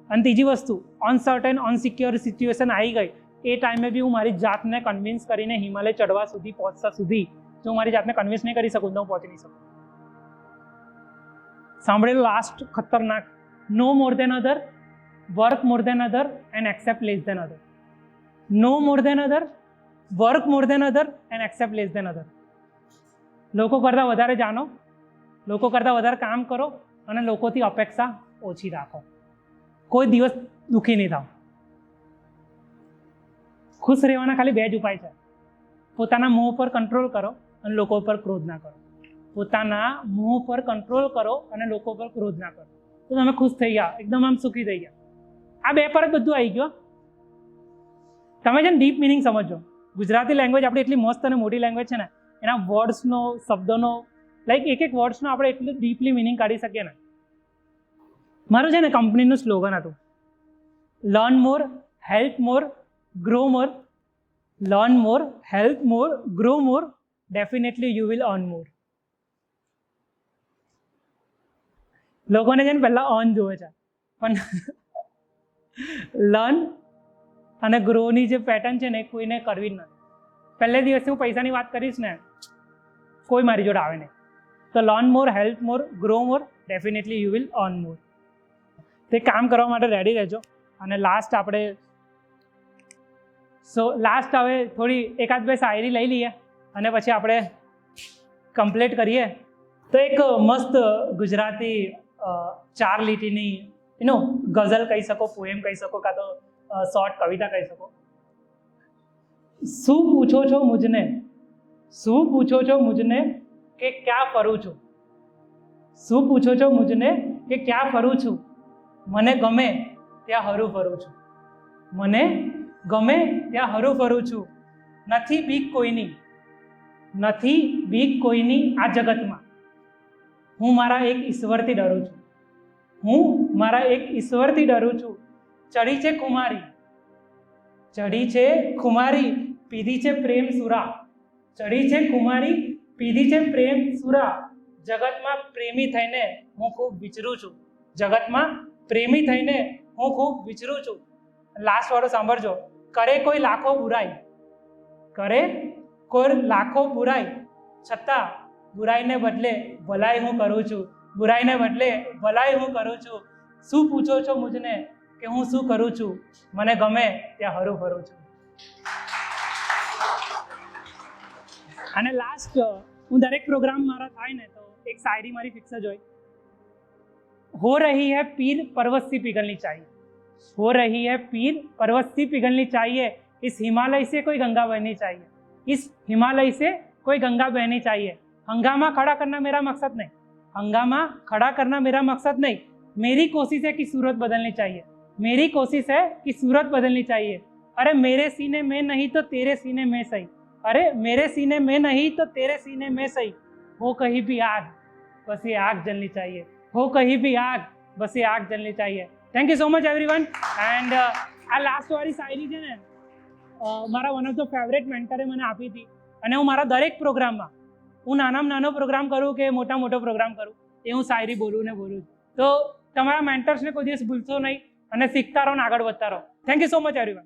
અને ત્રીજી વસ્તુ, અનસર્ટેન અનસિક્યોર સિચ્યુએશન આવી ગઈ એ ટાઈમે બી હું મારી જાતને કન્વિન્સ કરીને હિમાલય ચડવા સુધી પહોંચતા સુધી જો હું મારી જાતને કન્વિન્સ નહીં કરી શકું તો હું પહોંચી નહીં શકું. સાંભળેલું લાસ્ટ ખતરનાક, know more than other, work more than other and accept less than other. Know more than other, work more than other and accept less than other. લોકો કરતાં વધારે જાણો, લોકો કરતાં વધારે કામ કરો અને લોકોથી અપેક્ષા ઓછી રાખો. કોઈ દિવસ દુઃખી નહીં થાવ. ખુશ રહેવાના ખાલી 2 જ ઉપાય છે. પોતાના મોહ પર કંટ્રોલ કરો અને લોકો પર ક્રોધ ના કરો. પોતાના મોહ પર કંટ્રોલ કરો અને લોકો પર ક્રોધ ના કરો, તો તમે ખુશ થઈ ગયા, એકદમ આમ સુખી થઈ ગયા. આ 2 પર જ બધું આવી ગયું. તમે છે ને ડીપ મિનિંગ સમજો. ગુજરાતી લેંગ્વેજ આપણી એટલી મસ્ત અને મોટી લેંગ્વેજ છે ને, એના વર્ડ્સનો, શબ્દોનો, લાઈક એક વર્ડ્સનો આપણે એટલું ડીપલી મિનિંગ કાઢી શકીએ ને. મારું છે ને કંપનીનું સ્લોગન હતું, learn more, help more, grow more. Learn more, help more, grow more, definitely you will earn more. લોકોને છે ને પહેલાં અર્ન જોવે છે, પણ લર્ન અને ગ્રોની જે પેટર્ન છે ને એ કોઈને કરવી જ નથી. પહેલે દિવસથી હું પૈસાની વાત કરીશ ને, કોઈ મારી જોડે આવે નહીં. તો learn more, help more, grow more, definitely you will earn more. તે કામ કરવા માટે રેડી રહેજો. અને લાસ્ટ આપણે હવે થોડી 1-2 શાયરી લઈ લઈએ અને પછી આપણે કમ્પ્લીટ કરીએ. તો એક મસ્ત ગુજરાતી 4 લીટીની ગઝલ કહી શકો, પોએમ કહી શકો, કાં તો શોર્ટ કવિતા કહી શકો. શું પૂછો છો મુझने, શું પૂછો છો મુझने કે ક્યાં ફરું છું. શું પૂછો છો મુझने કે ક્યાં ફરું છું. મને ગમે ત્યાં હરું ફરું છું. મને ગમે ત્યાં હરું ફરું છું. નથી બીક કોઈની, નથી બીક કોઈની આ જગતમાં. હું મારા એક ઈશ્વરથી ડરું છું. હું મારા એક ઈશ્વરથી ડરું છું. ચડી છે ખુમારી, ચડી છે ખુમારી, પીધી છે પ્રેમ સુરા. ચડી છે ખુમારી, પીધી છે પ્રેમ સુરા. જગતમાં પ્રેમી થઈને હું ખૂબ વિચરું છું. જગતમાં પ્રેમી થઈને હું ખૂબ વિચરું છું. લાસ્ટ વાળો સાંભળજો. કરે કોઈ લાખો બુરાઈ, કરે કોઈ લાખો બુરાઈ, છતાં બુરાઈને બદલે ભલાઈ હું કરું છું. બુરાઈને બદલે ભલાઈ હું કરું છું. શું પૂછો છો મુझने કે હું શું કરું છું. મને ગમે ત્યાં હરું ફરું છું. અને લાસ્ટ હું દરેક પ્રોગ્રામ મારા થાય ને તો એક શાયરી મારી ફિક્સ જ હોય, हो रही है पीर पर्वत सी पिघलनी चाहिए, हो रही है पीर पर्वत सी पिघलनी चाहिए, इस हिमालय से कोई गंगा बहनी चाहिए, इस हिमालय से कोई गंगा बहनी चाहिए। हंगामा खड़ा करना मेरा मकसद नहीं, हंगामा खड़ा करना मेरा मकसद नहीं, मेरी कोशिश है कि सूरत बदलनी चाहिए, मेरी कोशिश है कि सूरत बदलनी चाहिए। अरे मेरे सीने में नहीं तो तेरे सीने में सही, अरे मेरे सीने में नहीं तो तेरे सीने में सही, हो कहीं भी आग बस ये आग जलनी चाहिए, हो कहीं भी आग बस ये आग जलनी चाहिए। Thank you so much everyone. And આ લાસ્ટવાળી શાયરી છે ને મારા વન ઓફ ધ ફેવરેટ મેન્ટરે મને આપી હતી, અને હું મારા દરેક પ્રોગ્રામમાં હું નાનામાં નાનો પ્રોગ્રામ કરું કે મોટો પ્રોગ્રામ કરું એ હું શાયરી બોલું છું। તો તમારા મેન્ટર્સને કોઈ દિવસ ભૂલશો નહીં અને શીખતા રહો ને આગળ વધતા રહો। Thank you so much everyone.